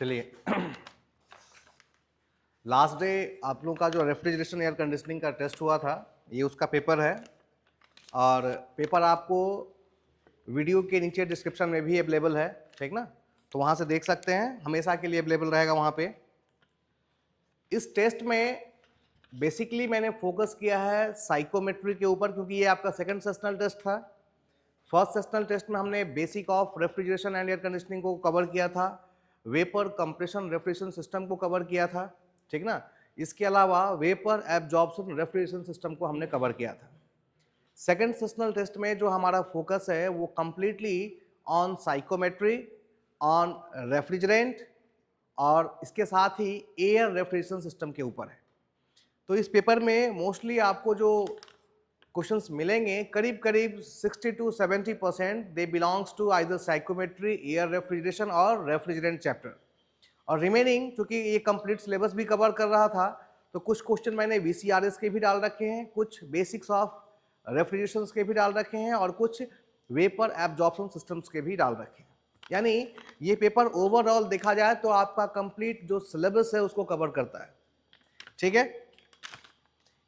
चलिए last day आप लोगों का जो रेफ्रिजरेशन एयर कंडीशनिंग का टेस्ट हुआ था, ये उसका पेपर है। और पेपर आपको वीडियो के नीचे डिस्क्रिप्शन में भी अवेलेबल है, ठीक ना? तो वहाँ से देख सकते हैं, हमेशा के लिए अवेलेबल रहेगा वहाँ पे। इस टेस्ट में बेसिकली मैंने फोकस किया है साइकोमेट्री के ऊपर, क्योंकि ये आपका सेकंड सेशनल टेस्ट था। फर्स्ट सेशनल टेस्ट में हमने basic of refrigeration and air conditioning को कवर किया था, वेपर कंप्रेशन रेफ्रिजरेशन सिस्टम को कवर किया था, ठीक ना? इसके अलावा वेपर एब्जॉर्प्शन रेफ्रिजरेशन सिस्टम को हमने कवर किया था। सेकंड सेशनल टेस्ट में जो हमारा फोकस है वो completely on psychometry, on refrigerant और इसके साथ ही एयर रेफ्रिजरेशन सिस्टम के ऊपर है। तो इस पेपर में मोस्टली आपको जो क्वेश्चंस मिलेंगे करीब करीब 60 to 70% they belongs to either psychrometry, air refrigeration और रेफ्रिजरेंट चैप्टर। और रिमेनिंग, क्योंकि ये कंप्लीट सिलेबस भी कवर कर रहा था, तो कुछ क्वेश्चन मैंने VCRS के भी डाल रखे हैं, कुछ बेसिक्स ऑफ रेफ्रिजरेशन के भी डाल रखे हैं और कुछ वेपर एब्जॉर्प्शन सिस्टम्स के भी डाल रखे हैं। यानी ये पेपर ओवरऑल देखा जाए तो आपका कंप्लीट जो सिलेबस है उसको कवर करता है, ठीक है?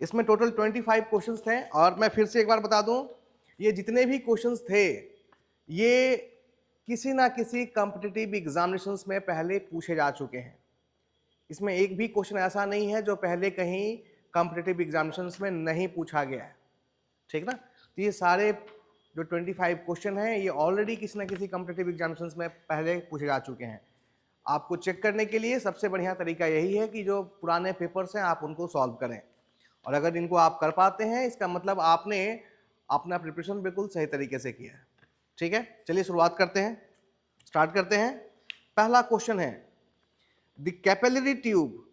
इसमें टोटल 25 क्वेश्चंस थे और मैं फिर से एक बार बता दूं, ये जितने भी क्वेश्चंस थे ये किसी ना किसी कॉम्पिटिटिव एग्जामिनेशंस में पहले पूछे जा चुके हैं। इसमें एक भी क्वेश्चन ऐसा नहीं है जो पहले कहीं कॉम्पिटिटिव एग्जामिनेशंस में नहीं पूछा गया है, ठीक ना? तो ये सारे जो 25 क्वेश्चन हैं ये ऑलरेडी किसी ना किसी कॉम्पिटिटिव एग्जामिनेशंस में पहले पूछे जा चुके हैं। आपको चेक करने के लिए सबसे बढ़िया तरीका यही है कि जो पुराने पेपर्स हैं आप उनको सॉल्व करें, और अगर इनको आप कर पाते हैं इसका मतलब आपने अपना प्रिपरेशन बिल्कुल सही तरीके से किया है, ठीक है? चलिए शुरुआत करते हैं, स्टार्ट करते हैं। पहला क्वेश्चन है, the capillary tube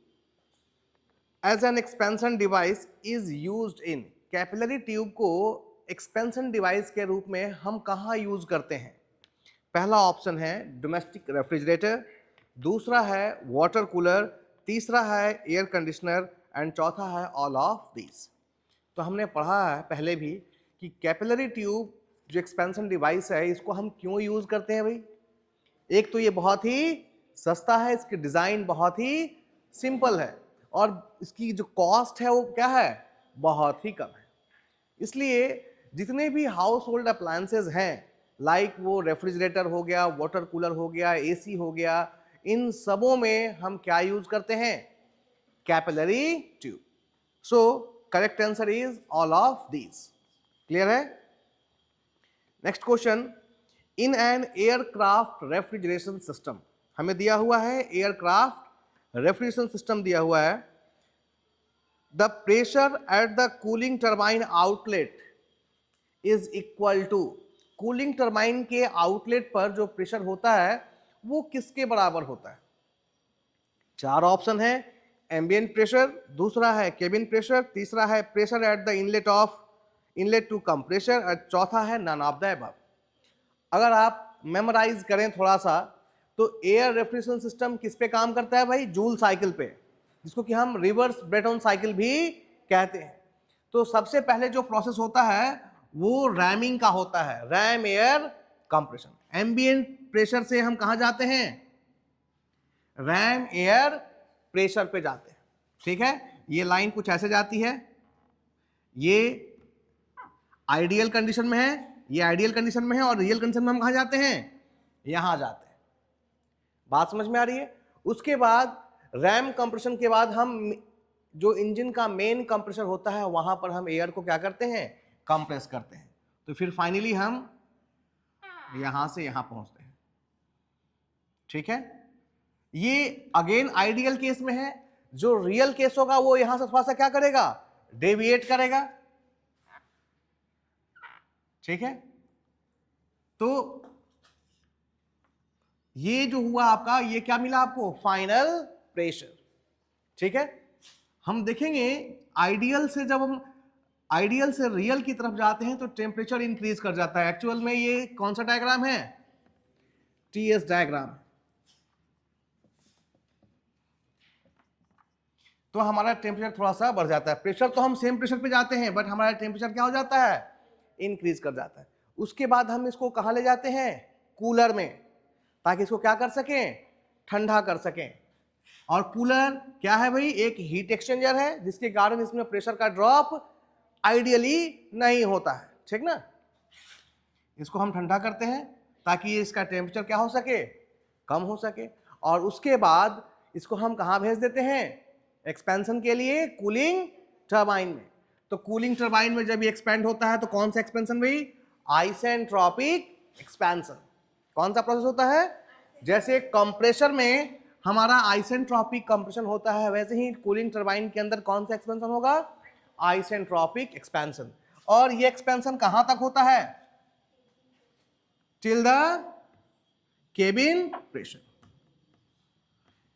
as an expansion device is used in. Capillary tube को एक्सपेंशन डिवाइस के रूप में हम कहाँ यूज करते हैं? पहला ऑप्शन है डोमेस्टिक रेफ्रिजरेटर, दूसरा है वाटर कूलर, तीसरा है एयर कंडीशनर एंड चौथा है ऑल ऑफ दिस। तो हमने पढ़ा है पहले भी कि कैपिलरी ट्यूब जो एक्सपेंशन डिवाइस है इसको हम क्यों यूज करते हैं भाई? एक तो ये बहुत ही सस्ता है, इसकी डिजाइन बहुत ही सिंपल है और इसकी जो कॉस्ट है वो क्या है, बहुत ही कम है। इसलिए जितने भी हाउस होल्ड अप्लायंसेज हैं, लाइक वो रेफ्रिजरेटर हो गया, वाटर कूलर हो गया, AC हो गया, इन सबों में हम क्या यूज करते हैं? Capillary tube. So correct answer is all of these. Clear है? Next question, in an aircraft refrigeration system, हमें दिया हुआ है एयरक्राफ्ट रेफ्रिजरेशन सिस्टम दिया हुआ है। The pressure at the cooling turbine outlet is equal to, cooling turbine के outlet पर जो प्रेशर होता है वो किसके बराबर होता है? चार ऑप्शन है, एम्बिएंट प्रेशर, दूसरा है केबिन प्रेशर, तीसरा है pressure at the inlet to compressor और चौथा है नन ऑफ द अबव। अगर आप मेमोराइज करें थोड़ा सा तो एयर रेफ्रिजरेशन सिस्टम किस पे काम करता है भाई? जूल साइकिल पे, जिसको कि हम रिवर्स ब्रेटन साइकिल भी कहते हैं। तो सबसे पहले जो प्रोसेस होता है वो रैमिंग का होता है, RAM air compression. Ambient pressure से हम कहां जाते हैं? रैम एयर प्रेशर पे जाते हैं, ठीक है? ये लाइन कुछ ऐसे जाती है, ये आइडियल कंडीशन में है, ये आइडियल कंडीशन में है और रियल कंडीशन में हम कहां जाते हैं? यहां जाते हैं। बात समझ में आ रही है? उसके बाद रैम कंप्रेशन के बाद हम जो इंजन का मेन कंप्रेसर होता है वहां पर हम एयर को क्या करते हैं? कंप्रेस करते हैं। तो फिर फाइनली हम यहां से यहां पहुंचते हैं, ठीक है? ये अगेन आइडियल केस में है। जो रियल केस होगा वो यहां से थोड़ा सा क्या करेगा? डेविएट करेगा, ठीक है? तो ये जो हुआ आपका, ये क्या मिला आपको? फाइनल प्रेशर, ठीक है? हम देखेंगे आइडियल से, जब हम आइडियल से रियल की तरफ जाते हैं तो टेम्परेचर इंक्रीज कर जाता है। एक्चुअल में ये कौन सा डायग्राम है? TS diagram. तो हमारा टेम्परेचर थोड़ा सा बढ़ जाता है। प्रेशर तो हम सेम प्रेशर पे जाते हैं बट हमारा टेम्परेचर क्या हो जाता है? इंक्रीज कर जाता है। उसके बाद हम इसको कहां ले जाते हैं? कूलर में, ताकि इसको क्या कर सकें? ठंडा कर सकें। और कूलर क्या है भाई, एक हीट एक्सचेंजर है जिसके कारण इसमें प्रेशर का ड्रॉप आइडियली नहीं होता है, ठीक ना। इसको हम ठंडा करते हैं ताकि इसका टेम्परेचर क्या हो सके, कम हो सके। और उसके बाद इसको हम कहाँ भेज देते हैं, एक्सपेंशन के लिए कूलिंग टरबाइन में। तो कूलिंग टरबाइन में जब ये एक्सपेंड होता है तो कौन सा एक्सपेंशन भाई, आइसेंट्रोपिक एक्सपेंशन। कौन सा प्रोसेस होता है, जैसे कंप्रेसर में हमारा आइसेंट्रोपिक कंप्रेशन होता है, वैसे ही कूलिंग टरबाइन के अंदर कौन सा एक्सपेंशन होगा, आइसेंट्रोपिक एक्सपेंशन। और ये एक्सपेंशन कहां तक होता है, till the cabin pressure.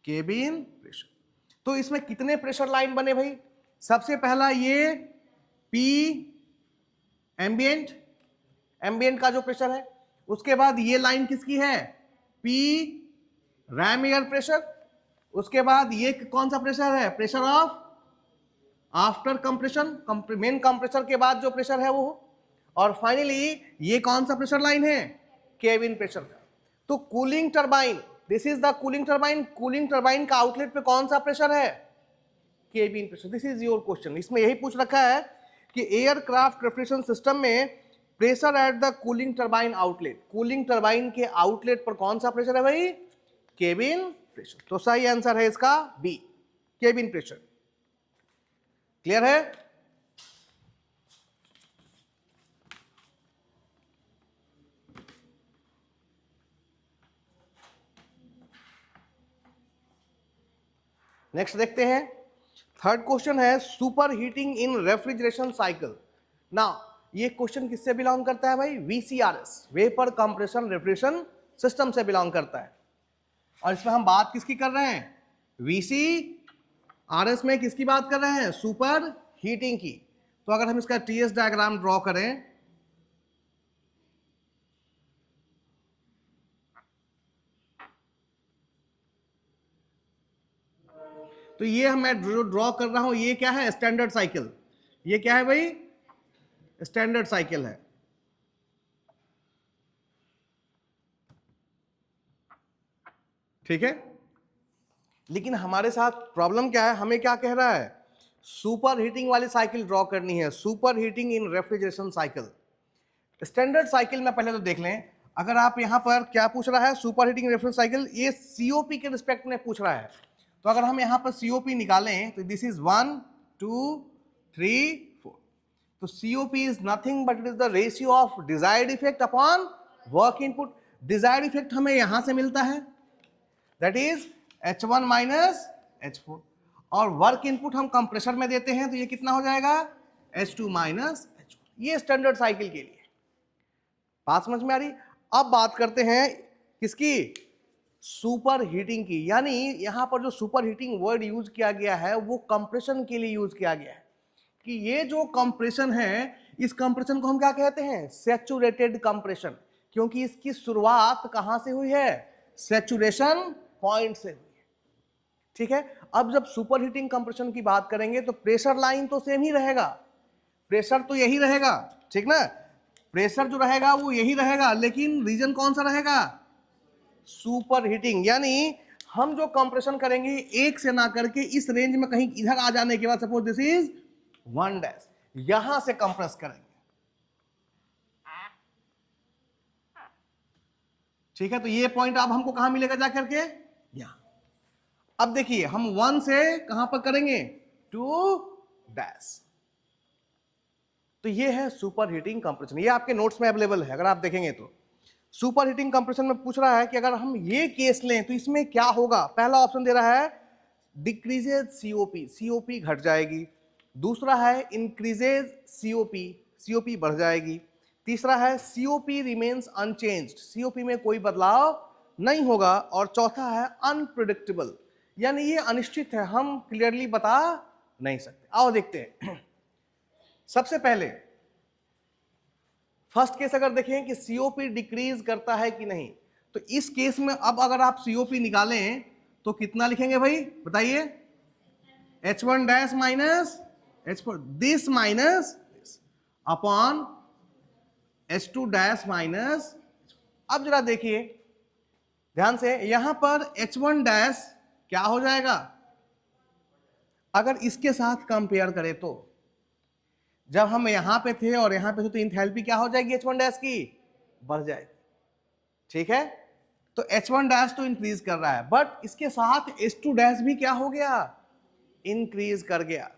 Cabin pressure. तो इसमें कितने प्रेशर लाइन बने भाई, सबसे पहला ये पी एम्बिएंट, एम्बिएंट का जो प्रेशर है। उसके बाद ये लाइन किसकी है, पी रैम एयर प्रेशर। उसके बाद ये कौन सा प्रेशर है, pressure of after compression, main compressor के बाद जो प्रेशर है वो। और फाइनली ये कौन सा प्रेशर लाइन है, केबिन प्रेशर का। तो cooling turbine, this is the cooling turbine. Cooling turbine का आउटलेट पे कौन सा प्रेशर है, cabin pressure. This is your question. इसमें यही पूछ रखा है कि एयरक्राफ्ट रेफ्रिजरेशन सिस्टम में pressure at the cooling turbine outlet, cooling turbine के आउटलेट पर कौन सा प्रेशर है भाई, केबिन प्रेशर। तो सही आंसर है इसका बी, केबिन प्रेशर। क्लियर है। नेक्स्ट देखते हैं, थर्ड क्वेश्चन है super heating in refrigeration cycle. ना ये क्वेश्चन किससे बिलोंग करता है भाई, VCRS, vapour compression refrigeration system से बिलोंग करता है। और इसमें हम बात किसकी कर रहे हैं, वीसीआरएस में किसकी बात कर रहे हैं, सुपर हीटिंग की। तो अगर हम इसका टीएस डायग्राम ड्रॉ करें, तो ये मैं जो ड्रॉ कर रहा हूं ये क्या है, स्टैंडर्ड साइकिल। ये क्या है भाई, स्टैंडर्ड साइकिल है। ठीक है। लेकिन हमारे साथ प्रॉब्लम क्या है, हमें क्या कह रहा है, सुपर हीटिंग वाली साइकिल ड्रॉ करनी है, super heating in refrigeration cycle. Standard cycle में पहले तो देख लें, अगर आप यहां पर क्या पूछ रहा है, सुपर हीटिंग रेफ्रिजरेशन साइकिल, ये सीओपी के रिस्पेक्ट में पूछ रहा है। तो अगर हम यहां पर सीओपी निकालें तो दिस इज 1 2 3 4। तो COP is nothing but it is the ratio of desired effect upon work input. Desired effect हमें यहां से मिलता है, that is H1 minus H4। और वर्क इनपुट हम कंप्रेसर में देते हैं, तो ये कितना हो जाएगा, H2 माइनस H1। ये स्टैंडर्ड साइकिल के लिए बात समझ में आ रही। अब बात करते हैं किसकी, सुपर हीटिंग की। यानी यहां पर जो सुपर हीटिंग वर्ड यूज किया गया है वो कंप्रेशन के लिए यूज किया गया है, कि ये जो कंप्रेशन है, इस कंप्रेशन को हम क्या कहते हैं, सैचुरेटेड कंप्रेशन। क्योंकि इसकी शुरुआत कहां से हुई है, सैचुरेशन पॉइंट से हुई है। ठीक है। अब जब सुपर हीटिंग कंप्रेशन की बात करेंगे तो प्रेशर लाइन तो सेम ही रहेगा, प्रेशर तो यही रहेगा, ठीक ना। प्रेशर जो रहेगा वो यही रहेगा, लेकिन रीजन कौन सा रहेगा, सुपर हीटिंग। यानी हम जो कंप्रेशन करेंगे एक से ना करके इस रेंज में कहीं इधर आ जाने के बाद, सपोज दिस इज 1 डैश, यहां से कंप्रेस करेंगे। ठीक है। तो ये पॉइंट अब हमको कहां मिलेगा जाकर के, यहां। अब देखिए हम 1 से कहां पर करेंगे, 2 डैश। तो ये है सुपर हीटिंग कंप्रेशन, ये आपके नोट्स में अवेलेबल है अगर आप देखेंगे तो। सुपर हीटिंग कंप्रेशन में पूछ रहा है कि अगर हम ये केस लें तो इसमें क्या होगा। पहला ऑप्शन दे रहा है डिक्रीजेज सीओपी, सीओपी घट जाएगी। दूसरा है इंक्रीजेज सीओपी, सीओपी बढ़ जाएगी। तीसरा है सीओपी रिमेन्स अनचेंज्ड, सीओपी में कोई बदलाव नहीं होगा। और चौथा है अनप्रिडिक्टेबल, यानी ये अनिश्चित है, हम क्लियरली बता नहीं सकते। आओ देखते हैं। सबसे पहले फर्स्ट केस अगर देखें कि सीओपी डिक्रीज करता है कि नहीं, तो इस केस में अब अगर आप सीओपी निकालें तो कितना लिखेंगे भाई बताइए, H1 dash minus H4, this minus upon H2 dash minus. अब जरा देखिए ध्यान से, यहां पर H1 डैश क्या हो जाएगा, अगर इसके साथ कंपेयर करें तो जब हम यहां पे थे और यहां पे थे तो इंथैल्पी क्या हो जाएगी H1 डैश की, बढ़ जाएगी। ठीक है, तो H1 डैश तो इंक्रीज कर रहा है, बट इसके साथ H2 डैश भी क्या हो गया, इंक्रीज कर गया।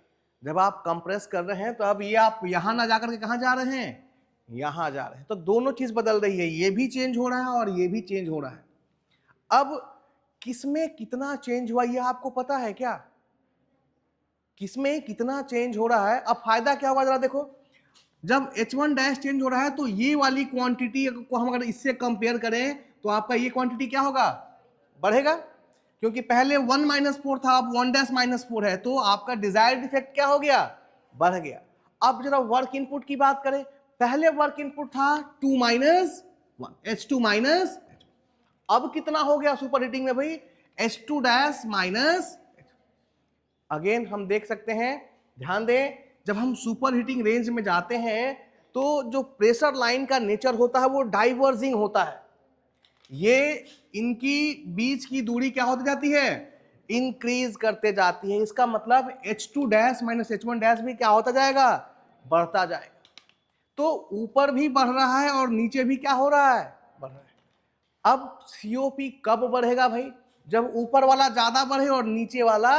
जब आप कंप्रेस कर रहे हैं तो अब ये आप यहां ना जाकर के कहां जा रहे हैं, यहां जा रहे हैं, तो दोनों चीज बदल रही है, ये भी चेंज हो रहा है और ये भी चेंज हो रहा है। अब किसमें कितना चेंज हुआ ये आपको पता है क्या, किसमें कितना चेंज हो रहा है। अब फायदा क्या होगा जरा देखो, जब H1 डैश चेंज हो रहा है तो ये वाली क्वांटिटी को हम अगर इससे कंपेयर करें तो आपका ये क्वांटिटी क्या होगा, बढ़ेगा, क्योंकि पहले 1-4 था, अब 1-4 है, तो आपका डिजायर्ड इफेक्ट क्या हो गया, बढ़ गया। अब जरा वर्क इनपुट की बात करें, पहले वर्क इनपुट था 2-1 H2 अब कितना हो गया सुपर हीटिंग में भाई, H2 डैश माइनस। अगेन हम देख सकते हैं, ध्यान दें, जब हम सुपर हीटिंग रेंज में जाते हैं तो जो प्रेशर लाइन का नेचर होता है वो डाइवर्जिंग होता है, ये इनकी बीच की दूरी क्या होती जाती है, इंक्रीज करते जाती है। इसका मतलब H2 dash minus H1 dash भी क्या होता जाएगा, बढ़ता जाएगा। तो ऊपर भी बढ़ रहा है और नीचे भी क्या हो रहा है, बढ़ रहा है। अब COP कब बढ़ेगा भाई, जब ऊपर वाला ज्यादा बढ़े और नीचे वाला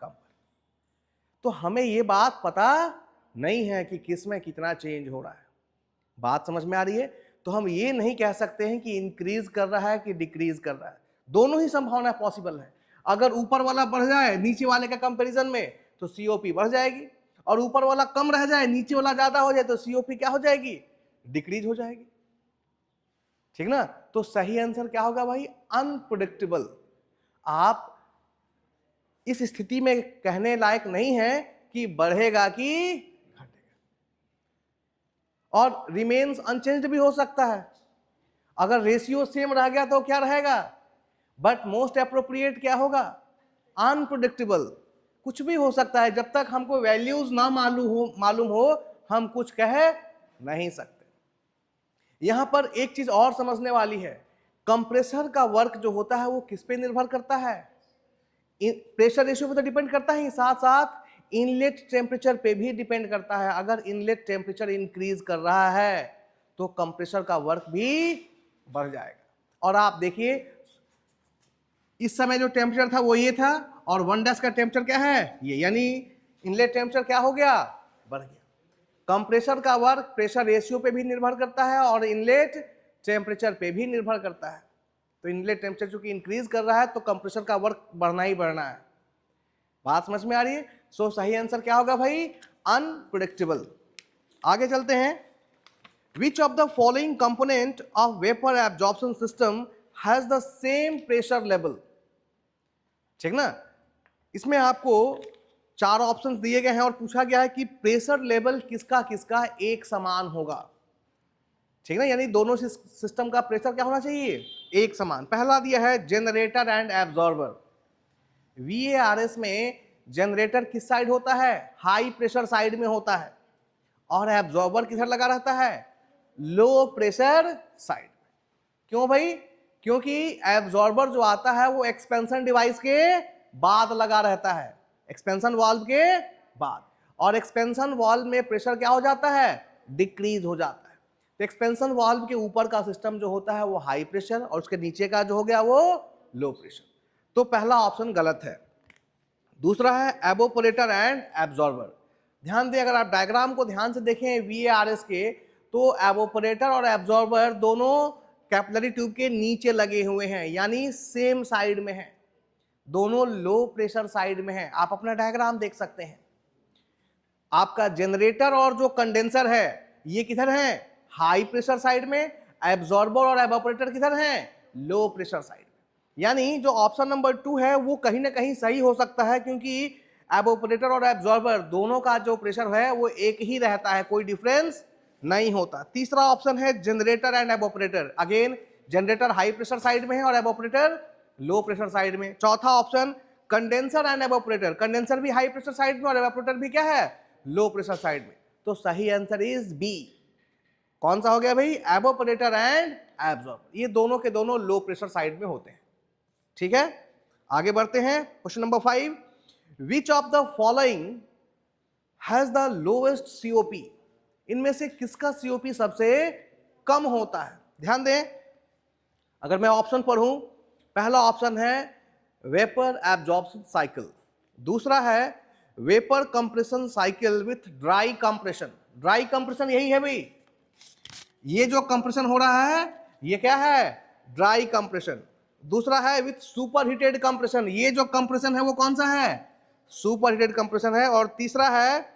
कम। तो हमें ये बात पता नहीं है कि किस में कितना चेंज हो रहा है, बात समझ में आ रही है। तो हम ये नहीं कह सकते हैं कि इंक्रीज कर रहा है कि डिक्रीज कर रहा है, दोनों ही संभावना पॉसिबल है। अगर ऊपर वाला बढ़ जाए नीचे वाले का कंपैरिजन में तो COP बढ़ जाएगी, और ऊपर वाला कम रह जाए नीचे वाला ज्यादा हो जाए तो COP क्या हो जाएगी, डिक्रीज हो जाएगी। ठीक ना, तो सही आंसर क्या होगा भाई, अनप्रेडिक्टेबल। आप इस स्थिति में कहने लायक नहीं है कि बढ़ेगा कि घटेगा, और रिमेन्स अनचेंज्ड भी हो सकता है। अगर रेशियो सेम रह गया तो क्या रहेगा, बट मोस्ट एप्रोप्रिएट क्या होगा, अनप्रेडिक्टेबल। कुछ भी हो सकता है, जब तक हमको वैल्यूज ना मालूम हो हम कुछ कह नहीं सकते। यहां पर एक चीज और समझने वाली है, कंप्रेसर का वर्क जो होता है वो किस पे निर्भर करता है, प्रेशर रेशियो पे तो डिपेंड करता है, साथ साथ इनलेट टेम्परेचर पे भी डिपेंड करता है। अगर इनलेट टेम्परेचर इंक्रीज कर रहा है तो कंप्रेसर का वर्क भी बढ़ जाएगा। और आप देखिए इस समय जो टेम्परेचर था वो ये था, और 1 डैश का टेम्परेचर क्या है ये, यानी इनलेट टेम्परेचर क्या हो गया, बढ़ गया। कंप्रेसर का वर्क प्रेशर रेशियो पे भी निर्भर करता है और इनलेट टेम्परेचर पे भी निर्भर करता है। तो इनलेट टेम्परेचर चूंकि इंक्रीज कर रहा है तो कंप्रेसर का वर्क बढ़ना ही बढ़ना है। बात समझ में आ रही है। सो सही आंसर क्या होगा भाई, अनप्रेडिक्टेबल। आगे चलते हैं, which of the following component of vapour absorption system has the same pressure level. ठीक ना, इसमें आपको 4 ऑप्शंस दिए गए हैं और पूछा गया है कि प्रेशर लेवल किसका किसका एक समान होगा। ठीक ना, यानी दोनों सिस्टम का प्रेशर क्या होना चाहिए, एक समान। पहला दिया है जनरेटर एंड एब्जॉर्बर। VARS में जनरेटर किस साइड होता है, हाई प्रेशर साइड में होता है, और एब्जॉर्बर किधर लगा रहता है, लो प्रेशर साइड। क्यों भाई, क्योंकि एब्जॉर्बर जो आता है वो एक्सपेंशन डिवाइस के बाद लगा रहता है, एक्सपेंशन वाल्व के बाद, और एक्सपेंशन वाल्व में प्रेशर क्या हो जाता है, डिक्रीज हो जाता है। तो एक्सपेंशन वाल्व के ऊपर का सिस्टम जो होता है वो हाई प्रेशर, और उसके नीचे का जो हो गया वो लो प्रेशर। तो पहला ऑप्शन गलत है। दूसरा है एवोपोरेटर एंड एब्जॉर्बर। ध्यान दें, अगर आप डायग्राम को ध्यान से देखें VARS के, तो एवोपोरेटर और एब्जॉर्बर दोनों कैपिलरी ट्यूब के नीचे लगे हुए हैं, यानी सेम साइड में है, दोनों लो प्रेशर साइड में है। आप अपना डायग्राम देख सकते हैं। आपका जनरेटर और जो कंडेंसर है ये किधर है, हाई प्रेशर साइड में, एब्जॉर्बर और एवोपोरेटर किधर हैं, लो प्रेशर साइड। यानी जो ऑप्शन नंबर 2 है वो कहीं ना कहीं सही हो सकता है, क्योंकि एवोपोरेटर और एब्जॉर्बर दोनों का जो प्रेशर है वो एक ही रहता है, कोई डिफरेंस नहीं होता। तीसरा ऑप्शन है generator and evaporator. Again generator high pressure side में है और एवोपोरेटर लो प्रेशर साइड में। चौथा option condenser and evaporator, condenser भी हाई प्रेशर साइड में और एवोपोरेटर भी क्या है, लो प्रेशर साइड में। तो सही आंसर इज बी। कौन सा हो गया भाई, एवोपोरेटर एंड एब्जॉर्बर। ये दोनों के दोनों लो प्रेशर साइड में होते हैं। ठीक है, आगे बढ़ते हैं। Question number 5, which of the following has the lowest COP? इनमें से किसका सीओपी सबसे कम होता है? ध्यान दें, अगर मैं ऑप्शन पढ़ूं, पहला ऑप्शन है वेपर एब्जॉर्प्शन साइकिल, दूसरा है vapour compression cycle with dry compression. Dry compression यही है भाई, ये जो कंप्रेशन हो रहा है ये क्या है? Dry compression. दूसरा है विथ सुपर हीटेड कंप्रेशन, ये जो कंप्रेशन है वो कौन सा है? सुपर हीटेड कंप्रेशन है। और तीसरा है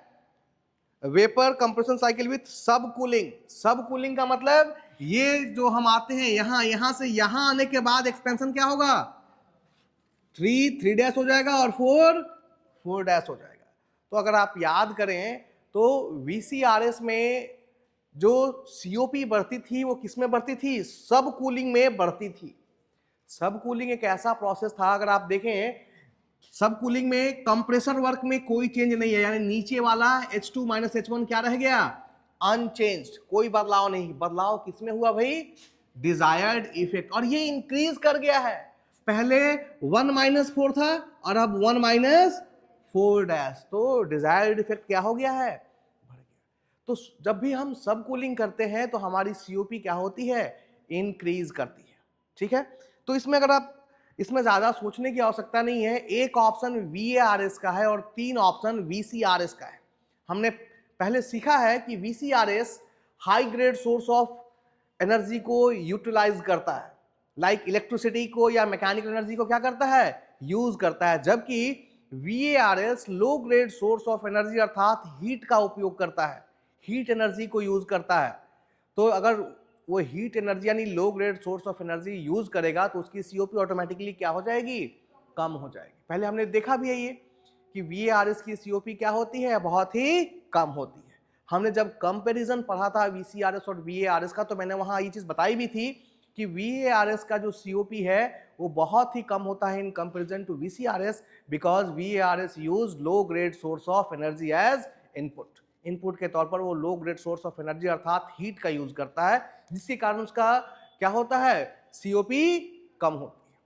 वेपर कंप्रेशन साइकिल विथ सब कूलिंग। सब कूलिंग का मतलब ये जो हम आते हैं यहां से यहां आने के बाद एक्सपेंशन क्या होगा? 3 डैश हो जाएगा और 4 डैश हो जाएगा। तो अगर आप याद करें तो VCRS में जो COP बढ़ती थी वो किस में बढ़ती थी? सब कूलिंग में बढ़ती थी। सब कूलिंग एक ऐसा प्रोसेस था, अगर आप देखें सब कूलिंग में कंप्रेसर वर्क में कोई चेंज नहीं है, यानी नीचे वाला H2 - H1 क्या रह गया? अनचेंज्ड, कोई बदलाव नहीं। बदलाव किसमें हुआ भाई? Desired effect. और ये इंक्रीज कर गया है, पहले 1 - 4 था और अब 1 - 4 डैश। तो डिजायर्ड इफेक्ट क्या हो गया है? बढ़ गया। तो जब भी हम सब कूलिंग करते हैं तो हमारी COP क्या होती है? इंक्रीज करती है। ठीक है, तो इसमें अगर आप इसमें ज्यादा सोचने की आवश्यकता नहीं है। एक ऑप्शन VARS का है और 3 ऑप्शन VCRS का है। हमने पहले सीखा है कि VCRS high grade source of energy को यूटिलाइज करता है, लाइक इलेक्ट्रिसिटी को या मैकेनिकल एनर्जी को क्या करता है? यूज करता है। जबकि VARS low grade source of energy अर्थात हीट का उपयोग करता है, हीट एनर्जी को यूज करता है। तो अगर वो हीट एनर्जी यानी लो grade source of energy use करेगा तो उसकी COP ऑटोमेटिकली क्या हो जाएगी? कम हो जाएगी। पहले हमने देखा भी है ये कि VARS की COP क्या होती है? बहुत ही कम होती है। हमने जब कंपैरिजन पढ़ा था VCRS और VARS का तो मैंने वहां ये चीज बताई भी थी कि VARS का जो COP है वो बहुत ही कम होता है in comparison to VCRS, because VARS use low grade source of energy as input. Input के तौर पर वो low grade source of energy अर्थात हीट का यूज करता है, जिसके कारण उसका क्या होता है? COP कम होती है।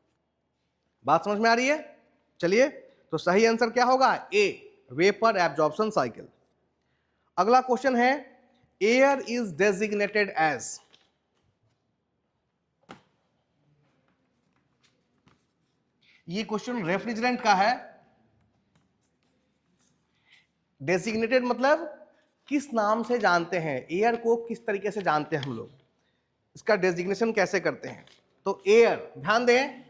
बात समझ में आ रही है? चलिए, तो सही आंसर क्या होगा? ए, वेपर एब्जॉर्प्शन साइकिल। अगला क्वेश्चन है, एयर इज डेजिग्नेटेड एज। ये क्वेश्चन रेफ्रिजरेंट का है। डेजिग्नेटेड मतलब किस नाम से जानते हैं एयर को, किस तरीके से जानते हैं हम लोग, इसका डेजिग्नेशन कैसे करते हैं? तो एयर, ध्यान दें,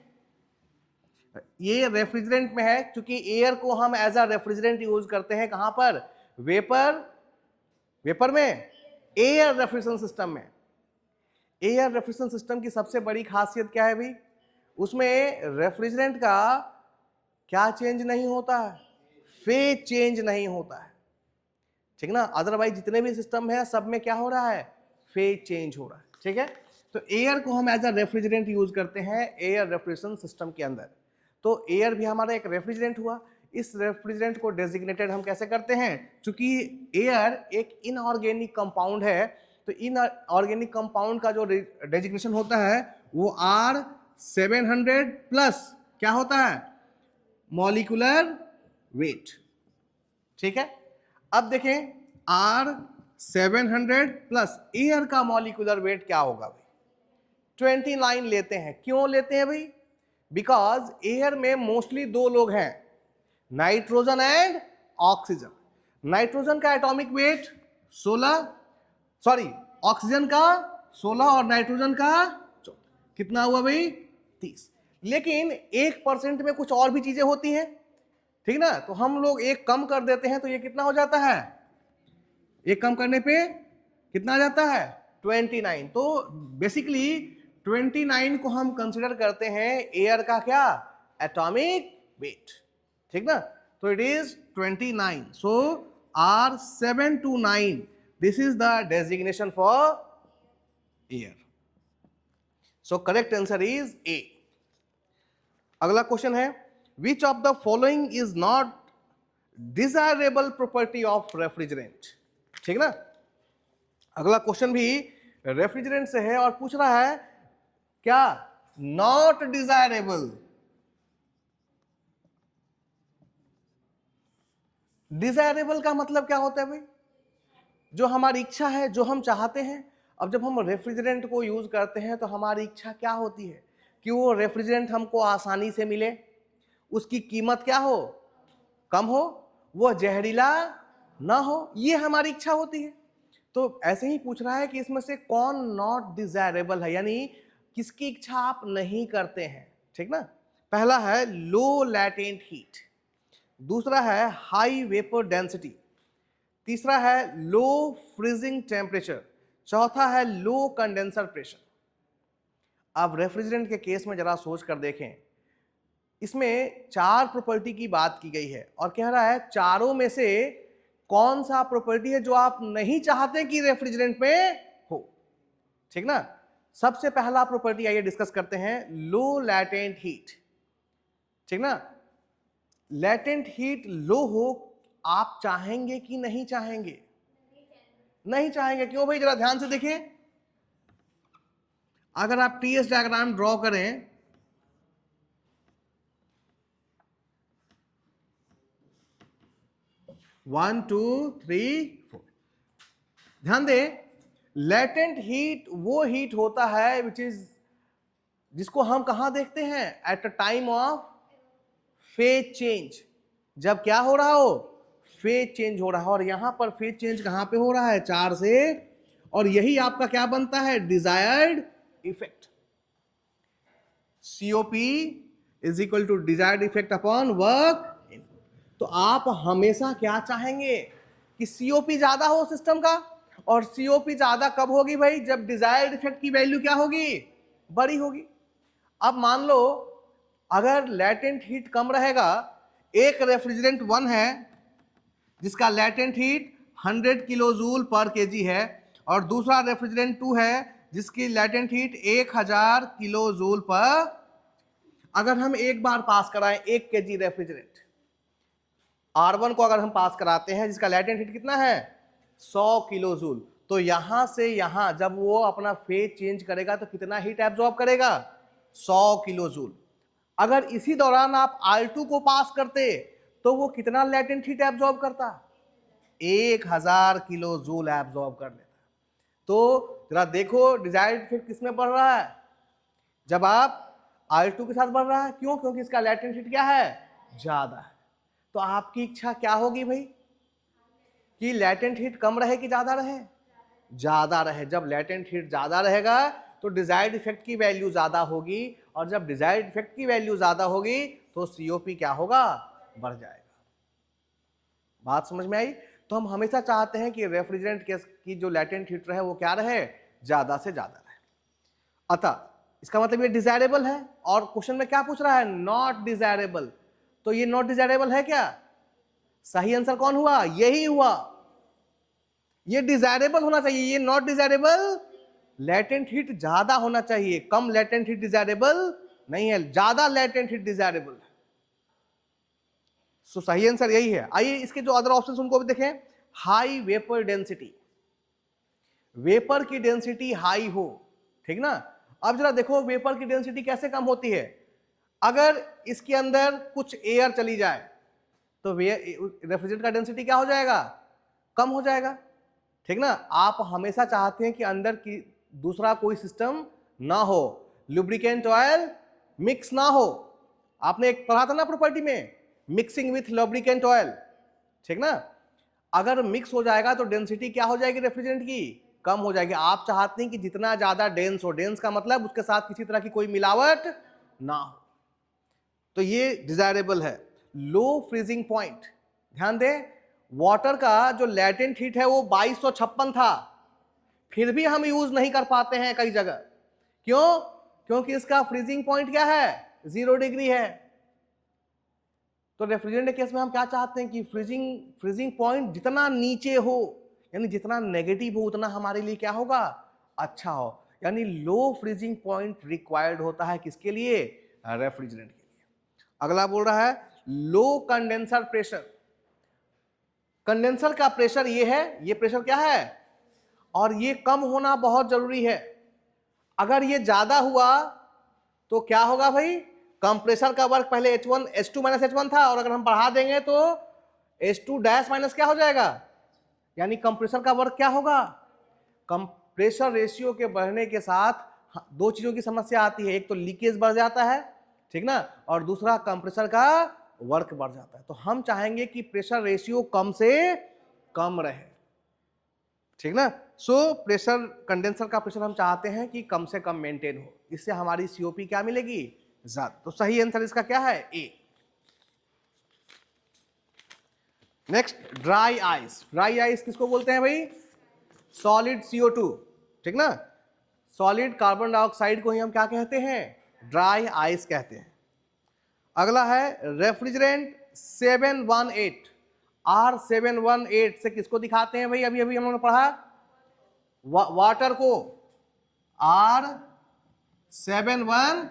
ये रेफ्रिजरेंट में है, क्योंकि एयर को हम एज अ रेफ्रिजरेंट यूज करते हैं। कहां पर? वेपर में, एयर रेफ्रिजरेशन सिस्टम में। एयर रेफ्रिजरेशन सिस्टम की सबसे बड़ी खासियत क्या है भाई? उसमें रेफ्रिजरेंट का क्या चेंज नहीं होता है? फेज चेंज नहीं होता है। ठीक ना? अदरवाइज जितने भी सिस्टम है सब में क्या हो रहा है? फेज चेंज हो रहा है। ठीक है, तो एयर को हम एज अ रेफ्रिजरेंट यूज करते हैं एयर रेफ्रिजरेशन सिस्टम के अंदर। तो एयर भी हमारा एक रेफ्रिजरेंट हुआ। इस रेफ्रिजरेंट को डेजिग्नेटेड हम कैसे करते हैं? क्योंकि एयर एक इनऑर्गेनिक कंपाउंड है, तो इनऑर्गेनिक कंपाउंड का जो डेजिग्नेशन होता है वो R700 प्लस क्या होता है? Molecular weight. ठीक है, अब देखें R700 प्लस एयर का मॉलिक्यूलर वेट क्या होगा भाई? 29 लेते हैं। क्यों लेते हैं भाई? बिकॉज एयर में मोस्टली 2 लोग हैं, नाइट्रोजन एंड ऑक्सीजन। नाइट्रोजन का एटॉमिक वेट 16, सॉरी ऑक्सीजन का 16 और नाइट्रोजन का 14। कितना हुआ भाई? 30। लेकिन 1% में कुछ और भी चीजें होती हैं, ठीक ना? तो हम लोग एक कम कर देते हैं तो ये कितना हो जाता है? एक कम करने पे कितना आ जाता है? 29। तो बेसिकली 29 को हम कंसिडर करते हैं एयर का क्या? Atomic weight. ठीक ना? तो it is 29। So R729, this is the designation for air. So correct answer is a. अगला क्वेश्चन है, which of the following is not desirable property of refrigerant? ठीक ना? अगला क्वेश्चन भी रेफ्रिजरेंट से है और पूछ रहा है क्या? Not desirable. डिजायरेबल का मतलब क्या होता है भाई? जो हमारी इच्छा है, जो हम चाहते हैं। अब जब हम रेफ्रिजरेंट को यूज करते हैं तो हमारी इच्छा क्या होती है कि वो रेफ्रिजरेंट हमको आसानी से मिले, उसकी कीमत क्या हो? कम हो, वो जहरीला ना हो, ये हमारी इच्छा होती है। तो ऐसे ही पूछ रहा है कि इसमें से कौन नॉट डिजायरेबल है, यानी किसकी इच्छा आप नहीं करते हैं, ठीक ना। पहला है लो लैटेंट हीट, दूसरा है हाई वेपर डेंसिटी, तीसरा है लो फ्रीजिंग टेम्परेचर, चौथा है लो कंडेंसर प्रेशर। अब रेफ्रिजरेंट के केस में जरा सोच कर देखें, इसमें 4 प्रॉपर्टी की बात की गई है और कह रहा है चारों में से कौन सा प्रॉपर्टी है जो आप नहीं चाहते कि रेफ्रिजरेंट में हो, ठीक ना। सबसे पहला प्रॉपर्टी आइए डिस्कस करते हैं, लो लैटेंट हीट, ठीक ना। लैटेंट हीट लो हो, आप चाहेंगे कि नहीं चाहेंगे? नहीं चाहेंगे। क्यों भाई? जरा ध्यान से देखें, अगर आप टीएस डायग्राम ड्रॉ करें, वन टू थ्री फोर, ध्यान दें, लैटेंट हीट वो हीट होता है विच इज, जिसको हम कहां देखते हैं? At a time of phase change. जब क्या हो रहा हो? फेज चेंज हो रहा है। और यहां पर फेज चेंज कहां पे हो रहा है? 4 से, और यही आपका क्या बनता है? Desired effect. COP is equal to desired effect upon work. तो आप हमेशा क्या चाहेंगे कि सीओपी ज्यादा हो सिस्टम का, और सीओपी ज्यादा कब होगी भाई? जब डिजायर्ड इफेक्ट की वैल्यू क्या होगी? बड़ी होगी। अब मान लो अगर लैटेंट हीट कम रहेगा, एक रेफ्रिजरेंट 1 है जिसका लैटेंट हीट 100 किलो जूल पर केजी है, और दूसरा रेफ्रिजरेंट 2 है जिसकी लैटेंट हीट 1000 किलो जूल पर। अगर हम एक बार पास कराएं 1 केजी रेफ्रिजरेंट R1 को, अगर हम पास कराते हैं जिसका लैटेंट हीट कितना है? 100 किलो जूल, तो यहां से यहां जब वो अपना फेज चेंज करेगा तो कितना हीट एब्जॉर्ब करेगा? 100 किलो जूल। अगर इसी दौरान आप R2 को पास करते तो वो कितना लैटेंट हीट एब्जॉर्ब करता? 1000 किलो जूल एब्जॉर्ब कर लेता। तो जरा देखो डिजायर्ड इफेक्ट किसमें बढ़ रहा है? जब आप R2 के साथ बढ़ रहा है। क्यों? क्योंकि इसका लैटेंट हीट क्या है? ज्यादा है। तो आपकी इच्छा क्या होगी भाई? कि लैटेंट हीट कम रहे कि ज्यादा रहे? ज्यादा रहे। जब लैटेंट हीट ज्यादा रहेगा तो डिजायर्ड इफेक्ट की वैल्यू ज्यादा होगी, और जब डिजायर्ड इफेक्ट की वैल्यू ज्यादा होगी तो सीओपी क्या होगा? बढ़ जाएगा। बात समझ में आई? तो हम हमेशा चाहते हैं कि रेफ्रिजरेंट की जो लैटेंट हीट रहे वो क्या रहे? ज्यादा से ज्यादा रहे। अतः इसका मतलब ये डिजायरेबल है, और क्वेश्चन में क्या पूछ रहा है? Not desirable. तो ये नॉट डिजायरेबल है क्या? सही आंसर कौन हुआ? यही हुआ। ये डिजायरेबल होना चाहिए, ये नॉट डिजायरेबल। लैटेंट हीट ज्यादा होना चाहिए, कम लैटेंट हीट डिजायरेबल नहीं है, ज्यादा लैटेंट हीट डिजायरेबल है। सो सही आंसर यही है। आइए इसके जो अदर ऑप्शंस उनको भी देखें। हाई वेपर डेंसिटी, वेपर की डेंसिटी हाई हो, ठीक ना। अब जरा देखो वेपर की डेंसिटी कैसे कम होती है? अगर इसके अंदर कुछ एयर चली जाए तो रेफ्रिजरेंट का डेंसिटी क्या हो जाएगा? कम हो जाएगा, ठीक ना। आप हमेशा चाहते हैं कि अंदर की दूसरा कोई सिस्टम ना हो, लुब्रिकेंट ऑयल मिक्स ना हो। आपने एक पढ़ा था ना प्रॉपर्टी में, मिक्सिंग विथ लुब्रिकेंट ऑयल, ठीक ना। अगर मिक्स हो जाएगा तो डेंसिटी क्या हो जाएगी रेफ्रिजरेंट की? कम हो जाएगी। आप चाहते हैं कि जितना ज्यादा डेंस हो, डेंस का मतलब उसके साथ किसी तरह की कोई मिलावट ना हो, तो ये डिजायरेबल है। लो फ्रीजिंग पॉइंट, ध्यान दें, वाटर का जो लैटेंट हीट है वो 2256 था, फिर भी हम यूज नहीं कर पाते हैं कई जगह। क्यों? क्योंकि इसका फ्रीजिंग पॉइंट क्या है? 0 डिग्री है। तो रेफ्रिजरेंट के केस में हम क्या चाहते हैं कि फ्रीजिंग पॉइंट जितना नीचे हो, यानी जितना नेगेटिव हो, उतना हमारे लिए क्या होगा? अच्छा हो। यानी लो फ्रीजिंग पॉइंट रिक्वायर्ड होता है किसके लिए? रेफ्रिजरेंट के लिए। अगला बोल रहा है लो कंडेंसर प्रेशर। कंडेंसर का प्रेशर ये है, ये प्रेशर क्या है? और ये कम होना बहुत जरूरी है। अगर ये ज्यादा हुआ तो क्या होगा भाई, कंप्रेसर का वर्क पहले H1 H2 माइनस H1 था, और अगर हम बढ़ा देंगे तो H2 डैश माइनस क्या हो जाएगा, यानी कंप्रेसर का वर्क क्या होगा। कंप्रेसर रेशियो के बढ़ने के साथ दो चीजों की समस्या आती है, एक तो लीकेज बढ़ जाता है, ठीक ना, और दूसरा कंप्रेसर का वर्क बढ़ जाता है। तो हम चाहेंगे कि प्रेशर रेशियो कम से कम रहे, ठीक ना। सो प्रेशर कंडेंसर का प्रेशर हम चाहते हैं कि कम से कम मेंटेन हो, इससे हमारी सीओपी क्या मिलेगी, ज्यादा। तो सही आंसर इसका क्या है, A. Next, dry ice. Dry ice किसको बोलते हैं भाई, सॉलिड CO2, ठीक ना। सॉलिड कार्बन डाइऑक्साइड को ही हम क्या कहते हैं, ड्राई आइस कहते हैं। अगला है रेफ्रिजरेंट 718। R718 से किसको दिखाते हैं भाई, अभी अभी हम लोगों ने पढ़ा वाटर को, R718।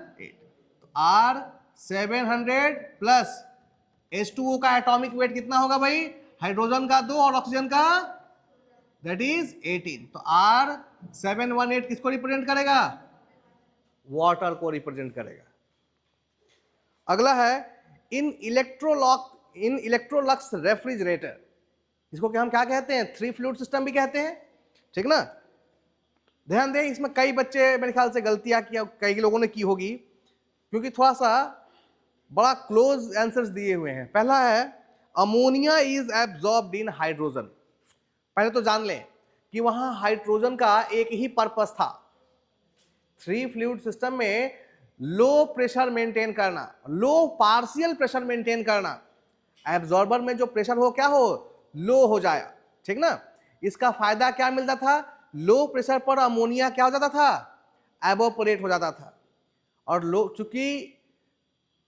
R700 प्लस H2O का एटॉमिक वेट कितना होगा भाई, हाइड्रोजन का 2 और ऑक्सीजन का दैट इज 18। तो R718 किसको रिप्रेजेंट करेगा, वाटर को रिप्रेजेंट करेगा। अगला है इन इलेक्ट्रोलक्स रेफ्रिजरेटर, इसको क्या हम क्या कहते हैं, 3 फ्लूइड सिस्टम भी कहते हैं, ठीक ना। ध्यान दें, इसमें कई बच्चे मेरे ख्याल से गलतियां किया, कई लोगों ने की होगी, क्योंकि थोड़ा सा बड़ा क्लोज आंसर्स दिए हुए हैं। पहला है ammonia is absorbed in hydrogen. पहले तो जान लें कि वहां हाइड्रोजन का एक ही पर्पस था, 3 फ्लूइड सिस्टम में लो प्रेशर मेंटेन करना, लो पार्शियल प्रेशर मेंटेन करना, एब्जॉर्बर में जो प्रेशर हो क्या हो, लो हो जाए, ठीक ना। इसका फायदा क्या मिलता था, लो प्रेशर पर अमोनिया क्या हो जाता था, एवोपोरेट हो जाता था। और लो, चूंकि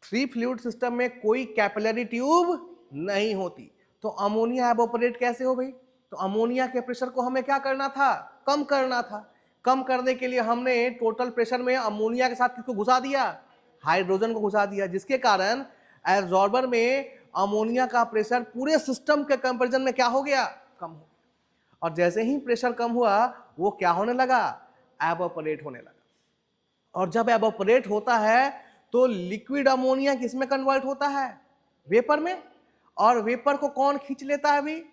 3 फ्लूइड सिस्टम में कोई कैपिलरी ट्यूब नहीं होती, तो अमोनिया एवोपोरेट कैसे हो भाई। तो अमोनिया के प्रेशर को हमें क्या करना था, कम करना था। कम करने के लिए हमने टोटल प्रेशर में अमोनिया के साथ किसको घुसा दिया, हाइड्रोजन को घुसा दिया, जिसके कारण एब्जॉर्बर में अमोनिया का प्रेशर पूरे सिस्टम के कंपैरिजन में क्या हो गया, कम हो गया। और जैसे ही प्रेशर कम हुआ वो क्या होने लगा, एवोपोरेट होने लगा। और जब एवोपोरेट होता है तो लिक्विड अमोनिया किसमें कन्वर्ट होता है, वेपर में। और वेपर को कौन खींच लेता है अभी,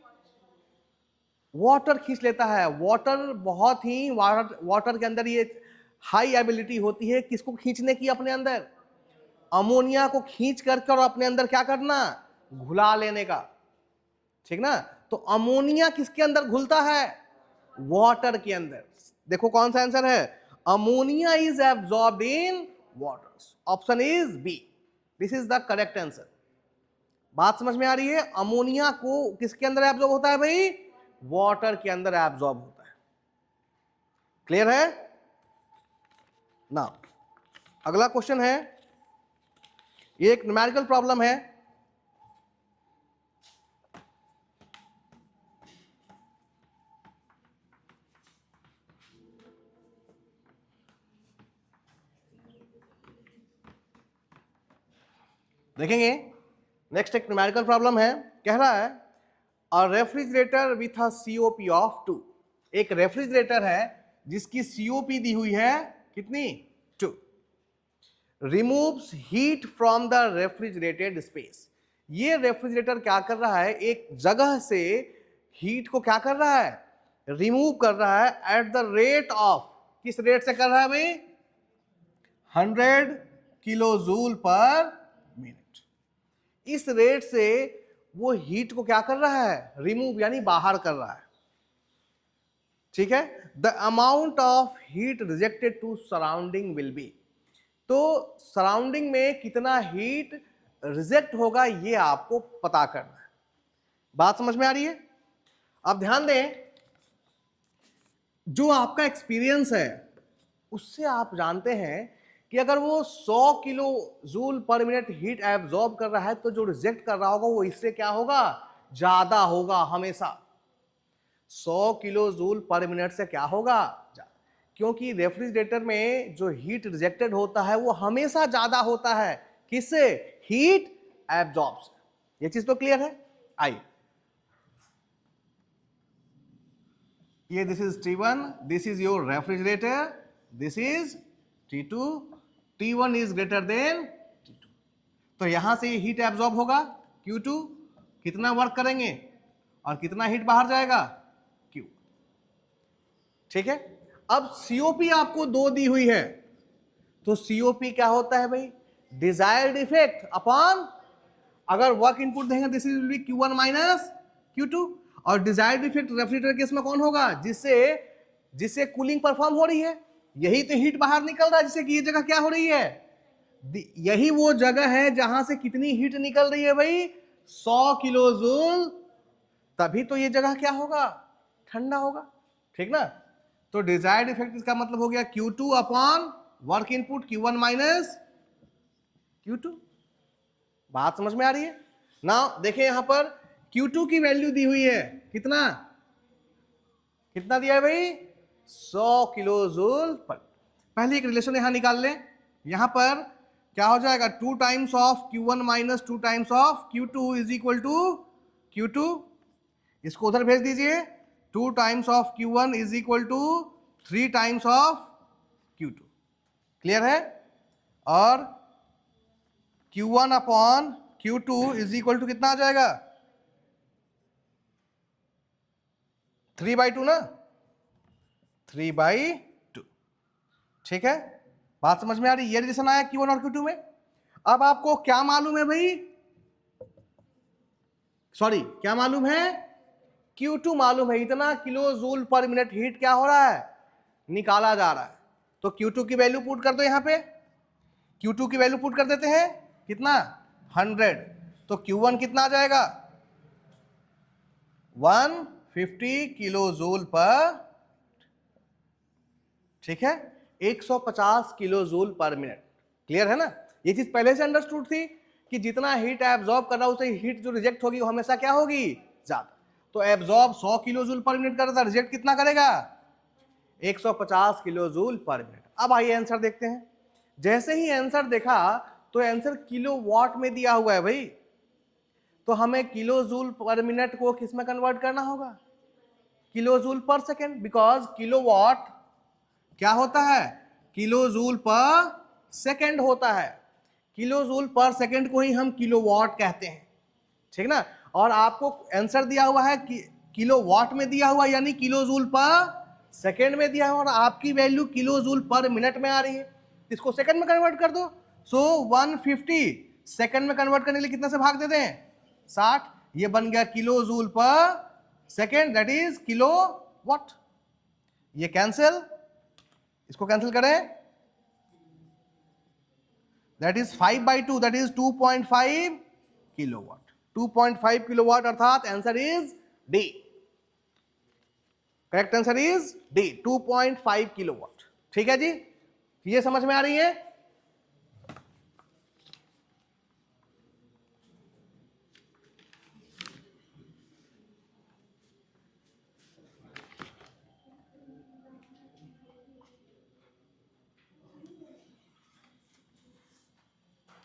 वाटर खींच लेता है। वाटर बहुत ही वाटर के अंदर ये हाई एबिलिटी होती है किसको खींचने की, अपने अंदर अमोनिया को खींच करके और अपने अंदर क्या करना, घुला लेने का, ठीक ना। तो अमोनिया किसके अंदर घुलता है, वाटर के अंदर। देखो कौन सा आंसर है, ammonia is absorbed in water, option is b, this is the correct answer. बात समझ में आ रही है, अमोनिया को किसके अंदर एब्जॉर्ब होता है भाई, वाटर के अंदर एब्जॉर्ब होता है। क्लियर है ना। अगला क्वेश्चन है, ये एक न्यूमेरिकल प्रॉब्लम है। देखेंगे, नेक्स्ट एक न्यूमेरिकल प्रॉब्लम है, कह रहा है अ refrigerator with a COP of 2। एक रेफ्रिजरेटर है जिसकी COP दी हुई है कितनी, 2, removes heat from the refrigerated space. ये रेफ्रिजरेटर क्या कर रहा है, एक जगह से हीट को क्या कर रहा है, रिमूव कर रहा है एट द रेट ऑफ, किस रेट से कर रहा है भाई, 100 किलो जूल पर मिनट। इस रेट से वो हीट को क्या कर रहा है, रिमूव यानी बाहर कर रहा है, ठीक है। The amount of heat rejected to surrounding will be. तो सराउंडिंग में कितना हीट रिजेक्ट होगा ये आपको पता करना है। बात समझ में आ रही है। अब ध्यान दें, जो आपका एक्सपीरियंस है उससे आप जानते हैं कि अगर वो 100 किलो जूल पर मिनट हीट एब्जॉर्ब कर रहा है तो जो रिजेक्ट कर रहा होगा वो इससे क्या होगा, ज्यादा होगा हमेशा। 100 किलो जूल पर मिनट से क्या होगा, क्योंकि रेफ्रिजरेटर में जो हीट रिजेक्टेड होता है वो हमेशा ज्यादा होता है, किससे, हीट एब्जॉर्ब से। ये चीज तो क्लियर है। आई, ये this is T1, this is your refrigerator, this is T2, T1 is greater than T2। तो यहां से हीट एब्जॉर्ब होगा Q2, कितना वर्क करेंगे और कितना हीट बाहर जाएगा Q। ठीक है, अब COP आपको 2 दी हुई है, तो COP क्या होता है भाई, डिजायर्ड इफेक्ट अपॉन, अगर वर्क इनपुट देंगे this is will be Q1 minus Q2, और डिजायर्ड इफेक्ट रेफ्रिजरेटर केस में कौन होगा, जिससे कूलिंग परफॉर्म हो रही है, यही तो हीट बाहर निकल रहा है, जिससे कि ये जगह क्या हो रही है, यही वो जगह है जहां से कितनी हीट निकल रही है भाई, 100 किलो जूल, तभी तो ये जगह क्या होगा, ठंडा होगा। ठीक ना, तो डिजायर्ड इफेक्ट इसका मतलब हो गया Q2 upon work input Q1 minus Q2। बात समझ में आ रही है ना। देखिए यहां पर Q2 की वैल्यू दी हुई है, कितना दिया है भाई, 100 किलो जूल पर। पहले एक रिलेशन यहां निकाल लें, यहां पर क्या हो जाएगा, 2 times of Q1 minus 2 times of Q2 is equal to Q2, इसको उधर भेज दीजिए, 2 times of Q1 is equal to 3 times of Q2। Clear है, और Q1 upon Q2 is equal to कितना आ जाएगा, 3/2 ना, 3/2। ठीक है, बात समझ में आ रही, ये रिलेशन आया Q1 और Q2 में। अब आपको क्या मालूम है भाई, सॉरी क्या मालूम है, Q2 मालूम है, इतना किलो जूल पर मिनट हीट क्या हो रहा है, निकाला जा रहा है। तो Q2 की वैल्यू पुट कर दो, यहां पे Q2 की वैल्यू पुट कर देते हैं, कितना 100, तो Q1 कितना आ जाएगा 150 किलो जूल पर, ठीक है, 150 किलो जूल पर मिनट। क्लियर है ना, ये चीज पहले से अंडरस्टूड थी कि जितना हीट एब्जॉर्ब कर रहा है उसे हीट जो रिजेक्ट होगी वो हमेशा क्या होगी, ज्यादा। तो एब्जॉर्ब 100 किलो जूल पर मिनट कर रहा था, रिजेक्ट कितना करेगा 150 किलो जूल पर मिनट। अब आइए आंसर देखते हैं। जैसे ही आंसर देखा तो आंसर किलो वॉट में दिया हुआ है भाई, तो हमें किलो जूल पर मिनट को किस में कन्वर्ट करना होगा, kilo joule per second, because kilo watt क्या होता है, किलो जूल पर सेकेंड होता है, किलो जूल पर सेकेंड को ही हम किलो वॉट कहते हैं। ठीक ना, और आपको आंसर दिया हुआ है कि किलो वॉट में दिया हुआ, यानी किलो जूल पर सेकेंड में दिया हुआ, और आपकी वैल्यू किलो जूल पर मिनट में आ रही है, इसको सेकंड में कन्वर्ट कर दो। सो 150 सेकंड में कन्वर्ट करने के लिए कितना से भाग देते हैं, 60, ये बन गया kilo joule per second, that is kilo watt. ये कैंसिल, इसको कैंसिल करें, that is 5/2, that is 2.5 kilowatt, 2.5 kilowatt, अर्थात answer is D. Correct answer is D, 2.5 kilowatt. ठीक है जी, ये समझ में आ रही है।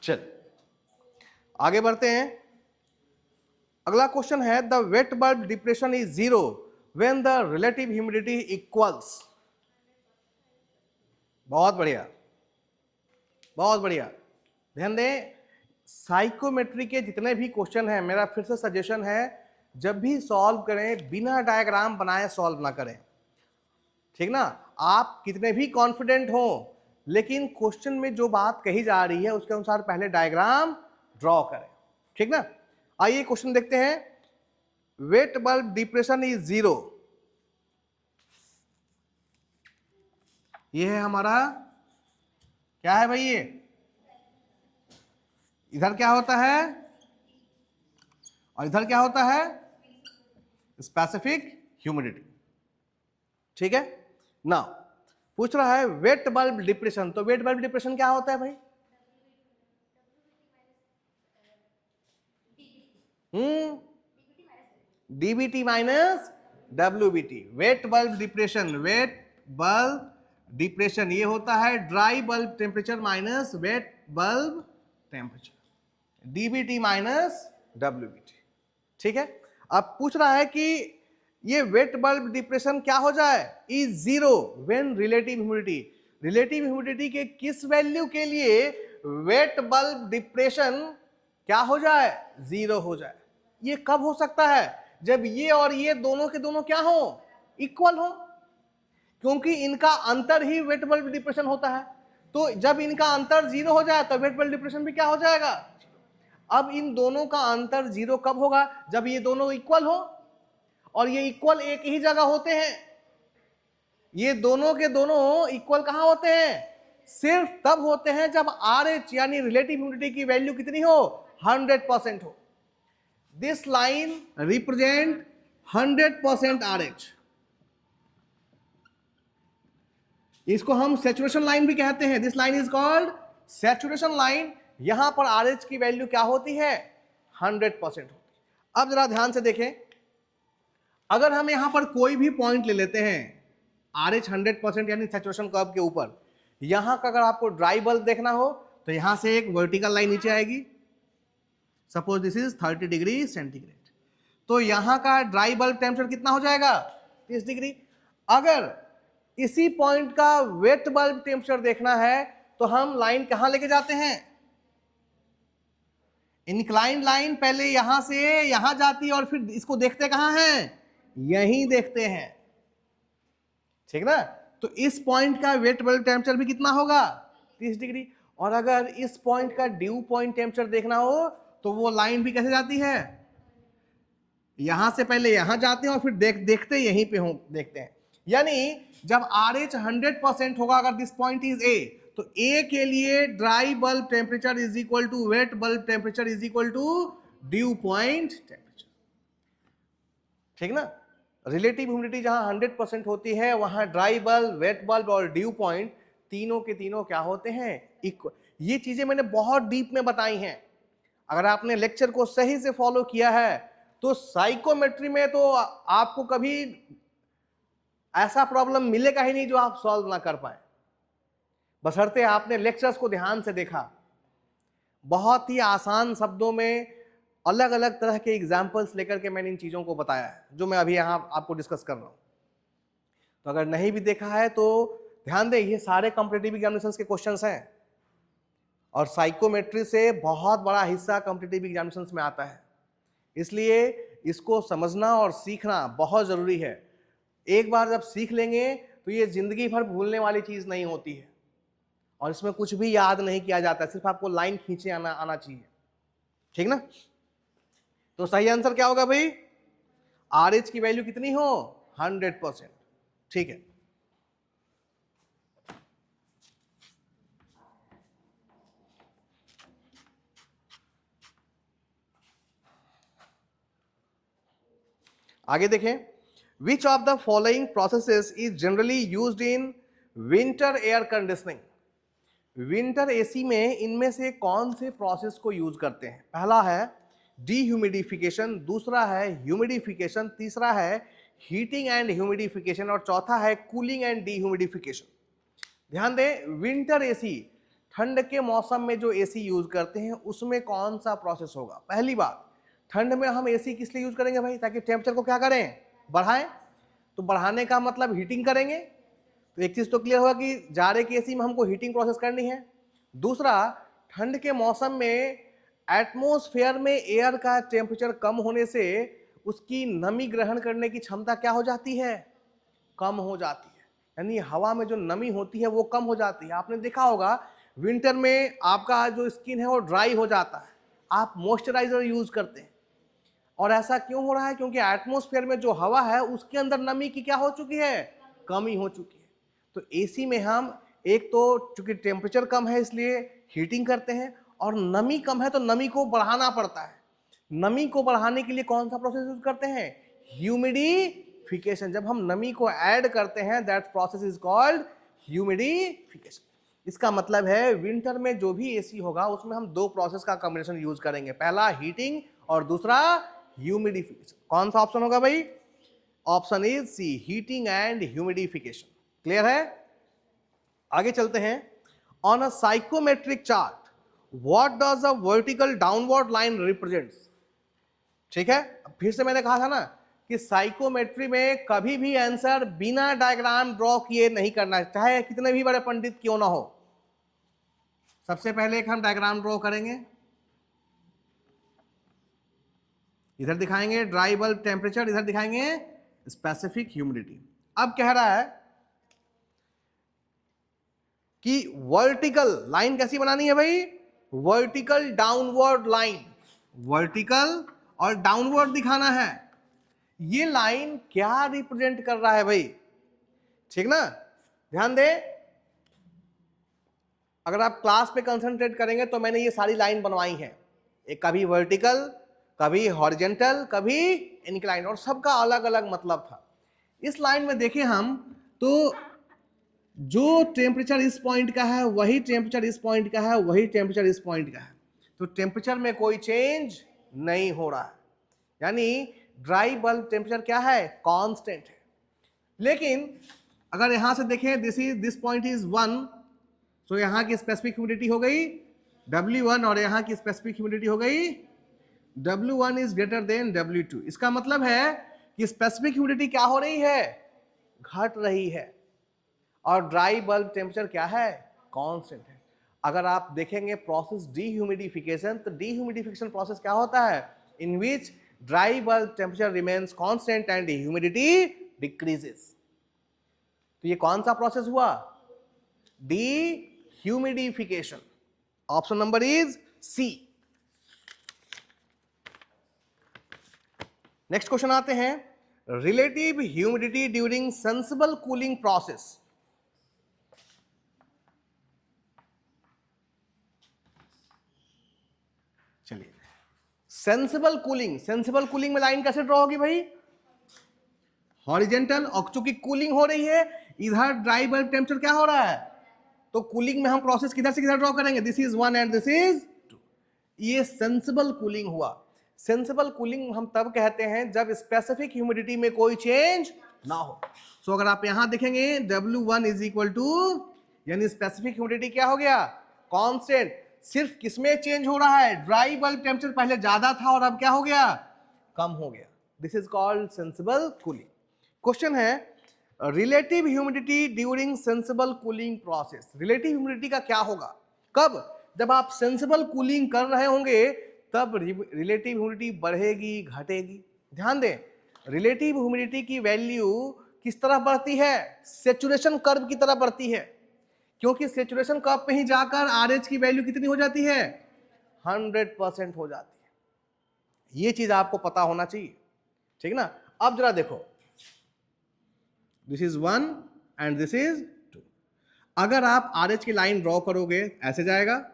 चल आगे बढ़ते हैं। अगला क्वेश्चन है, the wet bulb depression is 0 when the relative humidity equals. बहुत बढ़िया, बहुत बढ़िया, ध्यान दें, साइकोमेट्री के जितने भी क्वेश्चन हैं, मेरा फिर से सजेशन है, जब भी सॉल्व करें बिना डायग्राम बनाए सॉल्व ना करें। ठीक ना, आप कितने भी कॉन्फिडेंट हो, लेकिन क्वेश्चन में जो बात कही जा रही है उसके अनुसार पहले डायग्राम ड्रॉ करें। ठीक ना, आइए क्वेश्चन देखते हैं। वेट बल्ब डिप्रेशन इज 0, ये है हमारा, क्या है भाई, ये इधर क्या होता है और इधर क्या होता है, स्पेसिफिक ह्यूमिडिटी। ठीक है ना, पूछ रहा है वेट बल्ब डिप्रेशन, तो वेट बल्ब डिप्रेशन क्या होता है भाई, DBT minus WBT. Wet bulb depression, wet bulb depression ये होता है dry bulb temperature minus weight bulb temperature, DBT minus WBT. ठीक है, अब पूछ रहा है कि ये वेट बल्ब डिप्रेशन क्या हो जाए, is 0 when relative humidity, relative humidity के किस वैल्यू के लिए वेट बल्ब डिप्रेशन क्या हो जाए, 0 हो जाए। ये कब हो सकता है, जब ये और ये दोनों के दोनों क्या हो, इक्वल हो, क्योंकि इनका अंतर ही वेट बल्ब डिप्रेशन होता है। तो जब इनका अंतर 0 हो जाए तो वेट बल्ब डिप्रेशन भी क्या हो जाएगा। अब इन दोनों का अंतर 0 कब होगा, जब ये दोनों इक्वल हो, और ये इक्वल एक ही जगह होते हैं। ये दोनों के दोनों इक्वल कहां होते हैं, सिर्फ तब होते हैं जब RH यानी रिलेटिव ह्यूमिडिटी की वैल्यू कितनी हो, 100% हो। This line represent 100% RH। इसको हम सैचुरेशन लाइन भी कहते हैं। This line is called saturation line. यहां पर RH की वैल्यू क्या होती है, 100% होती है। अब जरा ध्यान से देखें, अगर हम यहां पर कोई भी पॉइंट ले लेते हैं RH 100% यानी सैचुरेशन कर्व के ऊपर, यहां का अगर आपको ड्राई बल्ब देखना हो तो यहां से एक वर्टिकल लाइन नीचे आएगी, suppose this is 30 degree centigrade, तो यहां का ड्राई बल्ब टेम्परेचर कितना हो जाएगा, 30 डिग्री। अगर इसी पॉइंट का वेट बल्ब टेम्परेचर देखना है तो हम लाइन कहां लेके जाते हैं, इंक्लाइंड लाइन पहले यहां से यहां जाती है और फिर इसको देखते कहां हैं, यहीं देखते हैं, ठीक ना। तो इस पॉइंट का वेट बल्ब टेम्परेचर भी कितना होगा, 30 डिग्री। और अगर इस पॉइंट का ड्यू पॉइंट टेम्परेचर देखना हो तो वो लाइन भी कैसे जाती है, यहां से पहले यहां जाते हैं और फिर देखते यहीं पे हो देखते हैं। यानी जब RH 100% होगा, अगर दिस पॉइंट इज A, तो A के लिए dry bulb temperature is equal to wet bulb temperature is equal to dew point temperature, ठीक ना। रिलेटिव ह्यूमिडिटी जहां 100% होती है वहां ड्राई बल्ब, वेट बल्ब और ड्यू पॉइंट तीनों के तीनों क्या होते हैं, इक्वल। ये चीजें मैंने बहुत डीप में बताई हैं। अगर आपने लेक्चर को सही से फॉलो किया है तो साइकोमेट्री में तो आपको कभी ऐसा प्रॉब्लम मिलेगा ही नहीं जो आप सॉल्व ना कर पाए, बशर्ते आपने लेक्चर्स को ध्यान से देखा। बहुत ही आसान शब्दों में अलग अलग तरह के एग्जाम्पल्स लेकर के मैंने इन चीजों को बताया है जो मैं अभी यहां आपको डिस्कस कर रहा हूं। तो अगर नहीं भी देखा है तो ध्यान दें, ये सारे कॉम्पिटिटिव एग्जामिनेशंस के क्वेश्चंस हैं और साइकोमेट्री से बहुत बड़ा हिस्सा कॉम्पिटिटिव एग्जामिनेशंस में आता है, इसलिए इसको समझना और सीखना बहुत जरूरी है। एक बार जब सीख लेंगे तो ये जिंदगी भर भूलने वाली चीज नहीं होती है और इसमें कुछ भी याद नहीं किया जाता, सिर्फ आपको लाइन खींचे आना चाहिए, ठीक ना। तो सही आंसर क्या होगा भाई, RH की वैल्यू कितनी हो, 100%, ठीक है। आगे देखें, which of the following processes is generally used in winter air conditioning. Winter AC में इनमें से कौन से प्रोसेस को यूज करते हैं। पहला है डीह्यूमिडिफिकेशन, दूसरा है ह्यूमिडिफिकेशन, तीसरा है हीटिंग एंड ह्यूमिडिफिकेशन और चौथा है कूलिंग एंड डीह्यूमिडिफिकेशन। ध्यान दें, विंटर AC ठंड के मौसम में जो AC यूज करते हैं उसमें कौन सा प्रोसेस होगा। पहली बात, ठंड में हम AC किस लिए यूज करेंगे भाई, ताकि टेम्परेचर को क्या करें, बढ़ाएं। तो बढ़ाने का मतलब हीटिंग करेंगे। तो एक चीज तो क्लियर होगा कि जाड़े के AC में हमको हीटिंग प्रोसेस करनी है। दूसरा, ठंड के मौसम में एटमॉस्फेयर में एयर का टेम्परेचर कम होने से उसकी नमी ग्रहण करने की क्षमता क्या हो जाती है, कम हो जाती है, यानी हवा में जो नमी होती है वो कम हो जाती है। आपने देखा होगा विंटर में आपका जो स्किन है वो ड्राई हो जाता है, आप मॉइस्चराइजर यूज करते हैं। और ऐसा क्यों हो रहा है, क्योंकि एटमॉस्फेयर में जो हवा है उसके अंदर नमी की क्या हो चुकी है, कमी हो चुकी है। तो AC में हम एक तो चूंकि टेम्परेचर कम है इसलिए हीटिंग करते हैं, और नमी कम है तो नमी को बढ़ाना पड़ता है। नमी को बढ़ाने के लिए कौन सा प्रोसेस यूज करते हैं, ह्यूमिडिफिकेशन। जब हम नमी को ऐड करते हैं that process is called humidification. इसका मतलब है विंटर में जो भी AC होगा उसमें हम दो प्रोसेस का कॉम्बिनेशन यूज करेंगे, पहला हीटिंग और दूसरा ह्यूमिडिफिकेशन। कौन सा ऑप्शन होगा भाई, option is c, heating and humidification. Clear है। आगे चलते हैं। On a psychrometric chart what does a vertical downward line represents. ठीक है, फिर से मैंने कहा था ना कि साइकोमेट्री में कभी भी आंसर बिना डायग्राम ड्रॉ किए नहीं करना है, चाहे कितने भी बड़े पंडित क्यों ना हो। सबसे पहले एक हम डायग्राम ड्रॉ करेंगे, इधर दिखाएंगे ड्राई बल्ब टेम्परेचर, इधर दिखाएंगे स्पेसिफिक ह्यूमिडिटी। अब कह रहा है कि वर्टिकल लाइन कैसी बनानी है भाई, वर्टिकल डाउनवर्ड लाइन, वर्टिकल और डाउनवर्ड दिखाना है। ये लाइन क्या रिप्रेजेंट कर रहा है भाई, ठीक ना, ध्यान दे। अगर आप क्लास पे कंसंट्रेट करेंगे तो मैंने ये सारी लाइन बनवाई है, एक कभी वर्टिकल, कभी हॉरिजेंटल, कभी इंक्लाइन, और सबका अलग अलग मतलब था। इस लाइन में देखें हम तो जो टेम्परेचर इस पॉइंट का है वही टेम्परेचर इस पॉइंट का है, वही टेम्परेचर इस पॉइंट का है, तो टेम्परेचर में कोई चेंज नहीं हो रहा है, यानी ड्राई बल्ब टेम्परेचर क्या है, कांस्टेंट है। लेकिन अगर यहां से देखें दिस पॉइंट इज 1, तो यहां की स्पेसिफिक ह्यूमिडिटी हो गई W1 और यहां की स्पेसिफिक ह्यूमिडिटी हो गई W1 is greater than W2। इसका मतलब है कि स्पेसिफिक ह्यूमिडिटी क्या हो रही है, घट रही है, और ड्राई बल्ब टेम्परेचर क्या है, कांस्टेंट है। अगर आप देखेंगे प्रोसेस डीह्यूमिडिफिकेशन, तो डीह्यूमिडिफिकेशन प्रोसेस क्या होता है, in which dry bulb temperature remains constant and humidity decreases. तो ये कौन सा प्रोसेस हुआ, dehumidification. Option number is C. Next question आते हैं, relative humidity during sensible cooling process. चलिए, सेंसिबल कूलिंग, सेंसिबल कूलिंग में लाइन कैसे ड्रॉ होगी भाई, हॉरिजेंटल, और चूंकि कूलिंग हो रही है इधर ड्राई बल्ब टेम्परेचर क्या हो रहा है, तो कूलिंग में हम प्रोसेस किधर से किधर ड्रॉ करेंगे, this is 1 and this is 2। ये सेंसिबल कूलिंग हुआ। सेंसिबल कूलिंग हम तब कहते हैं जब स्पेसिफिक ह्यूमिडिटी में कोई चेंज ना हो। सो अगर आप यहां देखेंगे W1 इज इक्वल टू, यानी स्पेसिफिक ह्यूमिडिटी क्या हो गया, कांस्टेंट। सिर्फ किसमें चेंज हो रहा है, ड्राई बल्ब टेम्परेचर पहले ज्यादा था और अब क्या हो गया, कम हो गया। This is called sensible cooling. Question है, relative humidity during sensible cooling process. Relative humidity का क्या होगा, कब, जब आप सेंसिबल कूलिंग कर रहे होंगे तब रिलेटिव ह्यूमिडिटी बढ़ेगी घटेगी। ध्यान दें, रिलेटिव ह्यूमिडिटी की वैल्यू किस तरह बढ़ती है, सेचुरेशन कर्व की तरह बढ़ती है, क्योंकि सेचुरेशन कर्व पे ही जाकर RH की वैल्यू कितनी हो जाती है, 100% हो जाती है। ये चीज आपको पता होना चाहिए, ठीक ना। अब जरा देखो, this is 1 and this is 2। अगर आप RH की लाइन ड्रॉ करोगे ऐसे जाएगा,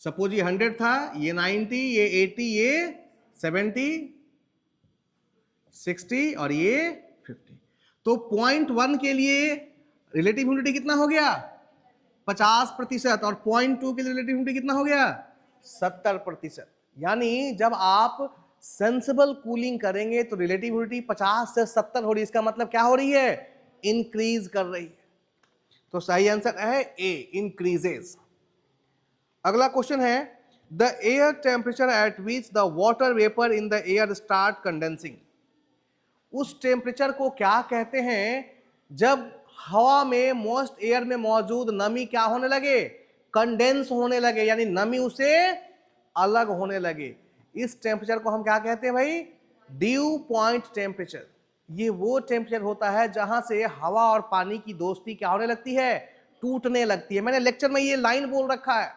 सपोज ये 100 था, ये 90, ये 80, ये 70, 60 और ये 50। तो 0.1 के लिए रिलेटिव ह्यूमिडिटी कितना हो गया, 50%, और 0.2 के लिए रिलेटिव ह्यूमिडिटी कितना हो गया, 70%। यानी जब आप सेंसिबल कूलिंग करेंगे तो रिलेटिव ह्यूमिडिटी 50 से 70 हो रही है, इसका मतलब क्या हो रही है, इंक्रीज कर रही है। तो सही आंसर है ए, इंक्रीजेस। अगला क्वेश्चन है, the air temperature at which the water vapour in the air start condensing. उस टेम्परेचर को क्या कहते हैं जब हवा में, मॉइस्ट एयर में मौजूद नमी क्या होने लगे, कंडेंस होने लगे, यानी नमी उसे अलग होने लगे। इस टेम्परेचर को हम क्या कहते हैं भाई, ड्यू पॉइंट टेम्परेचर। ये वो टेम्परेचर होता है जहां से हवा और पानी की दोस्ती क्या होने लगती है, टूटने लगती है। मैंने लेक्चर में ये लाइन बोल रखा है,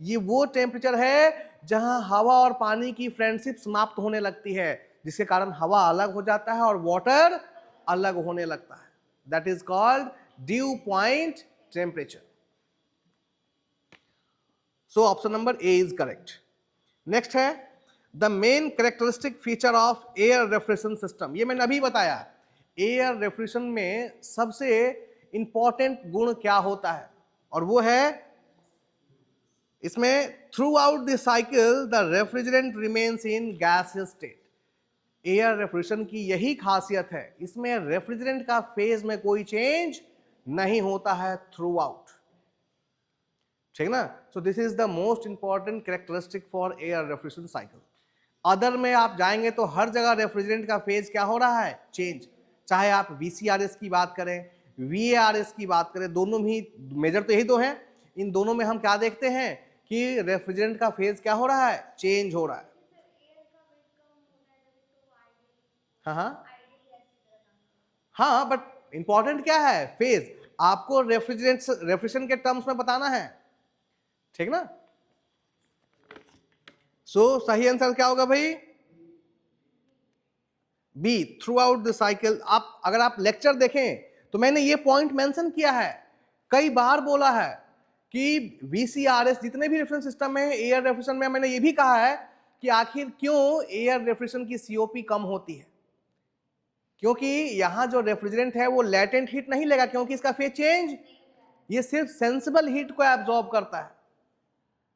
ये वो टेम्परेचर है जहां हवा और पानी की फ्रेंडशिप समाप्त होने लगती है, जिसके कारण हवा अलग हो जाता है और वाटर अलग होने लगता है। That is called dew point temperature. So option number A is correct. Next है, the main characteristic feature of air refrigeration system. ये मैंने अभी बताया, एयर रेफ्रिजरेशन में सबसे इंपॉर्टेंट गुण क्या होता है, और वो है इसमें through out the cycle the refrigerant remains in gaseous state. Air refrigeration की यही खासियत है, इसमें रेफ्रिजरेंट का फेज में कोई चेंज नहीं होता है थ्रू आउट, ठीक ना। So this is the most important characteristic for air refrigeration cycle. Other में आप जाएंगे तो हर जगह रेफ्रिजरेंट का फेज क्या हो रहा है, चेंज। चाहे आप VCRS की बात करें, VARS की बात करें, दोनों ही मेजर तो यही दो हैं, इन दोनों में हम क्या देखते हैं कि रेफ्रिजरेंट का फेज क्या हो रहा है, चेंज हो रहा है। हाँ हाँ, बट इंपॉर्टेंट क्या है, फेज। आपको रेफ्रिजरेशन के टर्म्स में बताना है, ठीक ना। सो सही आंसर क्या होगा भाई, b, throughout the cycle. आप अगर आप लेक्चर देखें तो मैंने ये पॉइंट मेंशन किया है, कई बार बोला है कि VCRS जितने भी रेफ्रिजरेशन सिस्टम है, एयर रेफ्रिजरेशन में मैंने ये भी कहा है कि आखिर क्यों एयर रेफ्रिजरेशन की COP कम होती है, क्योंकि यहां जो रेफ्रिजरेंट है वो लेटेंट हीट नहीं लेगा, क्योंकि इसका फेज चेंज, ये सिर्फ सेंसिबल हीट को एब्जॉर्ब करता है।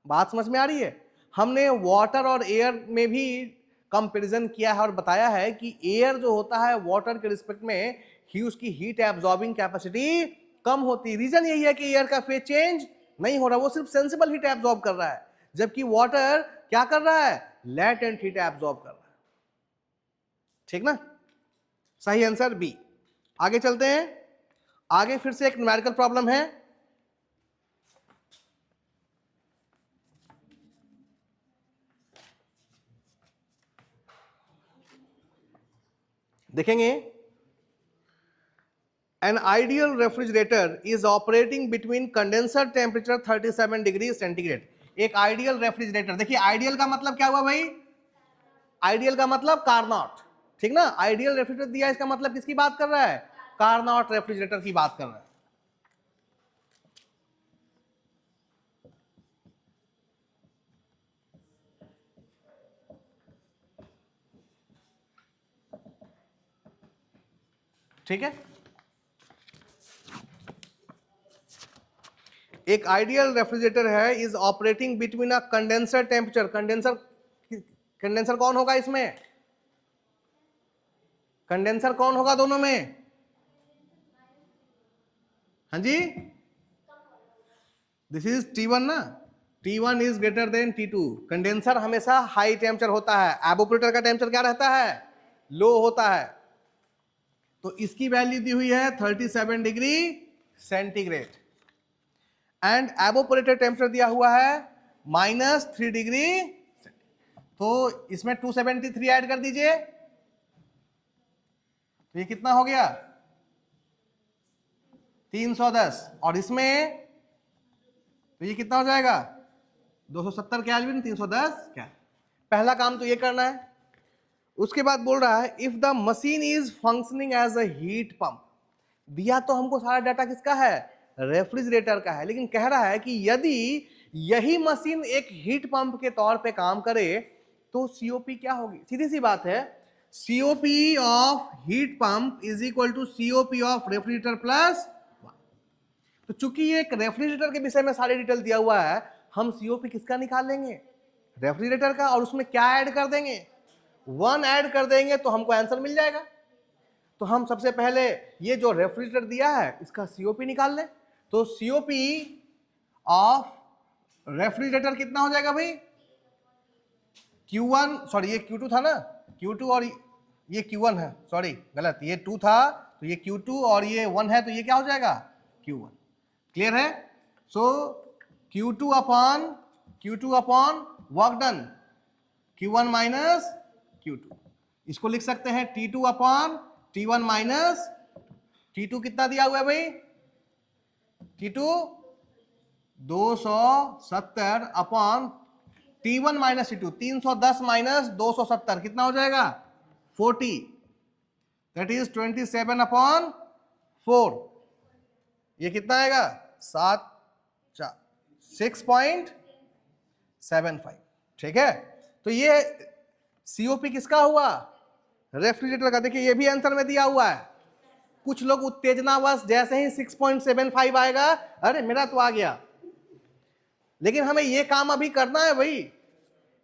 बात समझ में आ रही है। हमने वाटर और एयर में भी कंपैरिजन किया है और बताया है कि एयर जो होता है वाटर के रिस्पेक्ट में ही उसकी हीट एब्जॉर्बिंग कैपेसिटी कम होती है। रीजन यही है कि एयर का फेज चेंज नहीं हो रहा, वो सिर्फ सेंसिबल हीट एब्जॉर्ब कर रहा है, जबकि वाटर क्या कर रहा है, लेटेंट हीट एब्जॉर्ब कर रहा है, ठीक ना। सही आंसर बी। आगे चलते हैं, आगे फिर से एक न्यूमेरिकल प्रॉब्लम है। देखेंगे, an ideal refrigerator is operating between condenser temperature 37 degree centigrade. एक आइडियल रेफ्रिजरेटर, देखिए आइडियल का मतलब क्या हुआ भाई, आइडियल का मतलब कारनॉट, ठीक ना। आइडियल रेफ्रिजरेटर दिया, इसका मतलब किसकी बात कर रहा है, कारनॉट रेफ्रिजरेटर की बात कर रहा है। ठीक है, एक आइडियल रेफ्रिजरेटर है, is operating between a condenser temperature. Condenser कौन होगा इसमें, कंडेंसर कौन होगा दोनों में, हाँ जी, दिस इज T1 ना, T1 is greater than T2। Condenser हमेशा हाई टेम्परेचर होता है, एवोपरेटर का टेम्परेचर क्या रहता है, लो होता है। तो इसकी वैल्यू दी हुई है 37 degree centigrade and evaporator temperature दिया हुआ है -3 डिग्री। तो इसमें 273 ऐड कर दीजिए, तो ये कितना हो गया 310, और इसमें तो ये कितना हो जाएगा 270 केल्विन, 310 क्या। पहला काम तो ये करना है। उसके बाद बोल रहा है if the machine is functioning as a heat pump. दिया तो हमको सारा डाटा किसका है, रेफ्रिजरेटर का है, लेकिन कह रहा है कि यदि यही मशीन एक हीट पंप के तौर पे काम करे तो COP क्या होगी। सीधी सी बात है, COP of heat pump is equal to COP of refrigerator plus 1। तो चूंकि ये एक रेफ्रिजरेटर के विषय में सारी डिटेल दिया हुआ है, हम COP किसका निकाल लेंगे, रेफ्रिजरेटर का, और उसमें क्या ऐड कर देंगे, 1 ऐड कर देंगे तो हमको आंसर मिल जाएगा। तो हम सबसे पहले ये जो रेफ्रिजरेटर दिया है इसका COP निकाल लें। तो COP ऑफ रेफ्रिजरेटर कितना हो जाएगा भाई, Q1, सॉरी ये Q2 था ना, Q2 और ये Q1 है, सॉरी गलत, ये 2 था तो ये Q2 और ये 1 है तो ये क्या हो जाएगा Q1। क्लियर है। सो Q2 upon work done, Q1 minus Q2। इसको लिख सकते हैं T2 upon T1 minus T2। कितना दिया हुआ है भाई, T2 270 upon T1 minus T2 310 minus 270 कितना हो जाएगा 40, दैट इज 27 अपॉन 4। ये कितना आएगा 6.75, ठीक है। तो ये COP किसका हुआ, रेफ्रिजरेटर का। देखिए ये भी आंसर में दिया हुआ है। कुछ लोग उत्तेजनावश जैसे ही 6.75 आएगा, अरे मेरा तो आ गया, लेकिन हमें ये काम अभी करना है भाई,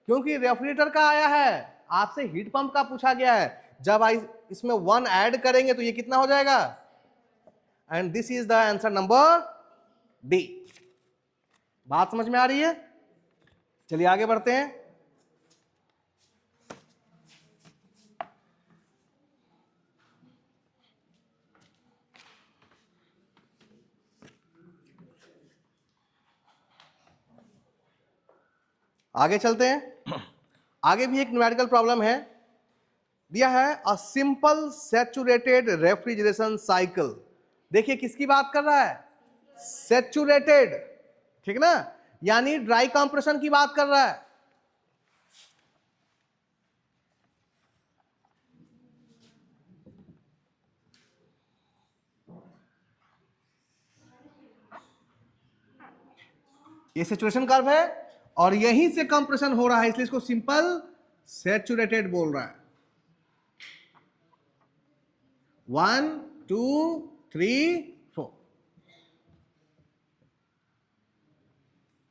क्योंकि रेफ्रिजरेटर का आया है, आपसे हीट पंप का पूछा गया है। जब इसमें 1 ऐड करेंगे तो ये कितना हो जाएगा, and this is the answer number D. बात समझ में आ रही है। चलिए आगे बढ़ते हैं। आगे चलते हैं। आगे भी एक न्यूमेरिकल प्रॉब्लम है, दिया है a simple saturated refrigeration cycle. देखिए किसकी बात कर रहा है, सैचुरेटेड, ठीक ना, यानी ड्राई कंप्रेशन की बात कर रहा है। ये सैचुरेशन कर्व है और यहीं से कंप्रेशन हो रहा है, इसलिए इसको सिंपल सैचुरेटेड बोल रहा है। 1 2 3 4,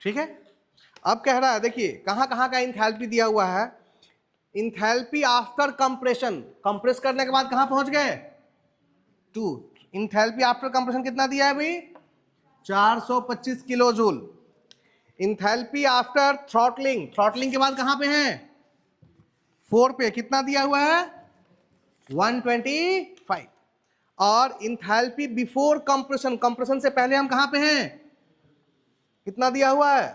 ठीक है। अब कह रहा है, देखिए कहां कहां का इंथैल्पी दिया हुआ है। इंथैल्पी आफ्टर कंप्रेशन, कंप्रेस करने के बाद कहां पहुंच गए 2। इंथैल्पी आफ्टर कंप्रेशन कितना दिया है भाई, 425 kilo joule. Enthalpy after throttling, throttling के बाद कहां पे है 4 पे, कितना दिया हुआ है 125। और इंथैल्पी बिफोर कंप्रेशन, कंप्रेशन से पहले हम कहां पे हैं, कितना दिया हुआ है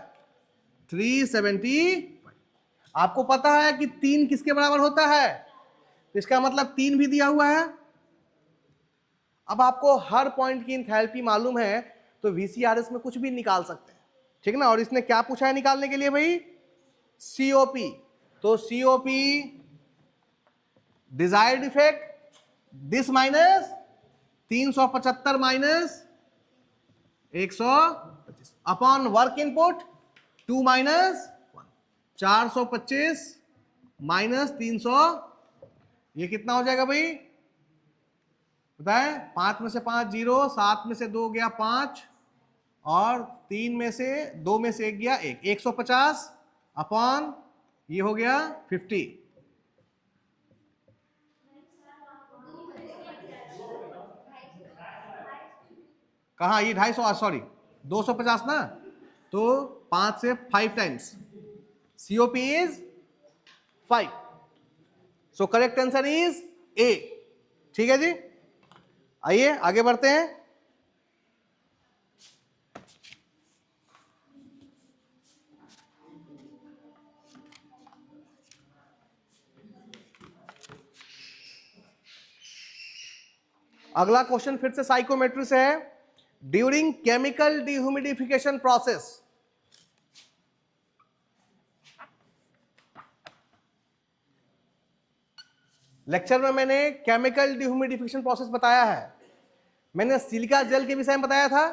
370। आपको पता है कि 3 किसके बराबर होता है, इसका मतलब 3 भी दिया हुआ है। अब आपको हर पॉइंट की इंथैल्पी मालूम है तो वीसीआरएस में कुछ भी निकाल सकते हैं, ठीक ना। और इसने क्या पूछा है निकालने के लिए भाई, सीओपी। तो COP desired effect this minus 375 minus 125 upon work input 2 minus 1, 425 minus 300, ये कितना हो जाएगा भाई बताए, 5 में से 5 0, 7 में से 2 गया 5, और 3 में से 2 में से 1 गया 1, 150 अपॉन ये हो गया 50। कहा ये 250, सॉरी 250 ना, तो 5 से 5 times, COP is 5, so correct answer is a. ठीक है जी, आइए आगे बढ़ते हैं। अगला क्वेश्चन फिर से साइकोमेट्री से है। During chemical dehumidification process, lecture में मैंने केमिकल डिह्यूमिडिफिकेशन प्रोसेस बताया है। मैंने सिलिका जेल के विषय में बताया था।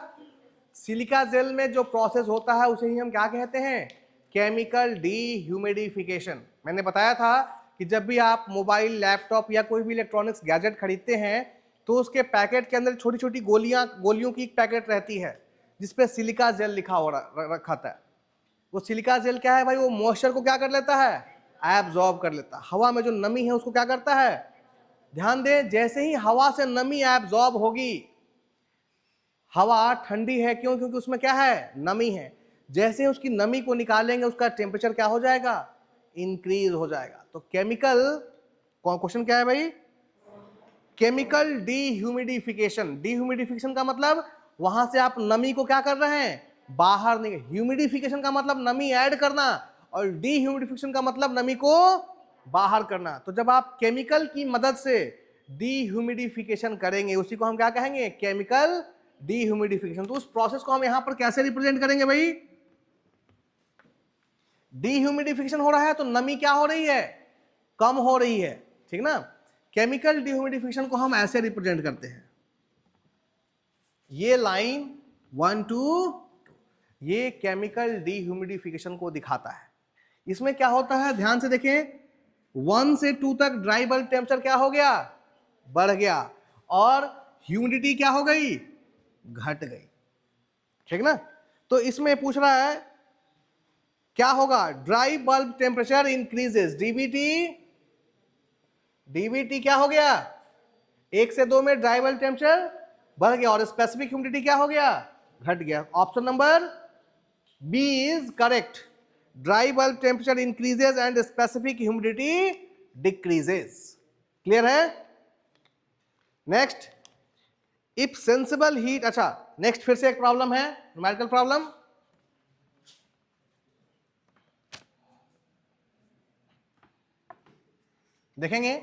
सिलिका जेल में जो प्रोसेस होता है उसे ही हम क्या कहते हैं, केमिकल डिह्यूमिडिफिकेशन। मैंने बताया था कि जब भी आप मोबाइल, लैपटॉप या कोई भी इलेक्ट्रॉनिक्स गैजेट खरीदते हैं तो उसके पैकेट के अंदर छोटी छोटी गोलियों की एक पैकेट रहती है जिसपे सिलिका जेल लिखा हो रखा था। वो सिलिका जेल क्या है भाई, वो मॉइस्चर को क्या कर लेता है, एब्जॉर्ब कर लेता है। हवा में जो नमी है उसको क्या करता है, ध्यान दें, जैसे ही हवा से नमी एब्जॉर्ब होगी, हवा ठंडी है क्यों, क्योंकि उसमें क्या है, नमी है। जैसे ही उसकी नमी को निकालेंगे उसका टेम्परेचर क्या हो जाएगा, इंक्रीज हो जाएगा। तो केमिकल, क्वेश्चन क्या है भाई, केमिकल डिह्यूमिडिफिकेशन। डिह्यूमिडिफिकेशन का मतलब वहां से आप नमी को क्या कर रहे हैं, बाहर नहीं। ह्यूमिडिफिकेशन का मतलब नमी ऐड करना, और डिह्यूमिडिफिकेशन का मतलब नमी को बाहर करना। तो जब आप केमिकल की मदद से डिह्यूमिडिफिकेशन करेंगे उसी को हम क्या कहेंगे, केमिकल डिह्यूमिडिफिकेशन। तो उस प्रोसेस को हम यहां पर कैसे रिप्रेजेंट करेंगे भाई, डिह्यूमिडिफिकेशन हो रहा है तो नमी क्या हो रही है, कम हो रही है, ठीक ना। केमिकल डिह्यूमिडिफिकेशन को हम ऐसे रिप्रेजेंट करते हैं, ये लाइन 1 2 ये केमिकल डिह्यूमिडिफिकेशन को दिखाता है। इसमें क्या होता है, ध्यान से देखें, 1 से 2 तक ड्राई बल्ब टेम्परेचर क्या हो गया, बढ़ गया, और ह्यूमिडिटी क्या हो गई, घट गई, ठीक ना। तो इसमें पूछ रहा है क्या होगा, dry bulb temperature increases, DBT क्या हो गया, 1 से 2 में ड्राई बल्ब टेम्परेचर बढ़ गया, और स्पेसिफिक ह्यूमिडिटी क्या हो गया, घट गया। Option number b is correct, dry bulb temperature increases and specific humidity decreases. Clear है। नेक्स्ट, इफ सेंसिबल हीट, अच्छा नेक्स्ट फिर से एक प्रॉब्लम है, न्यूमेरिकल प्रॉब्लम। देखेंगे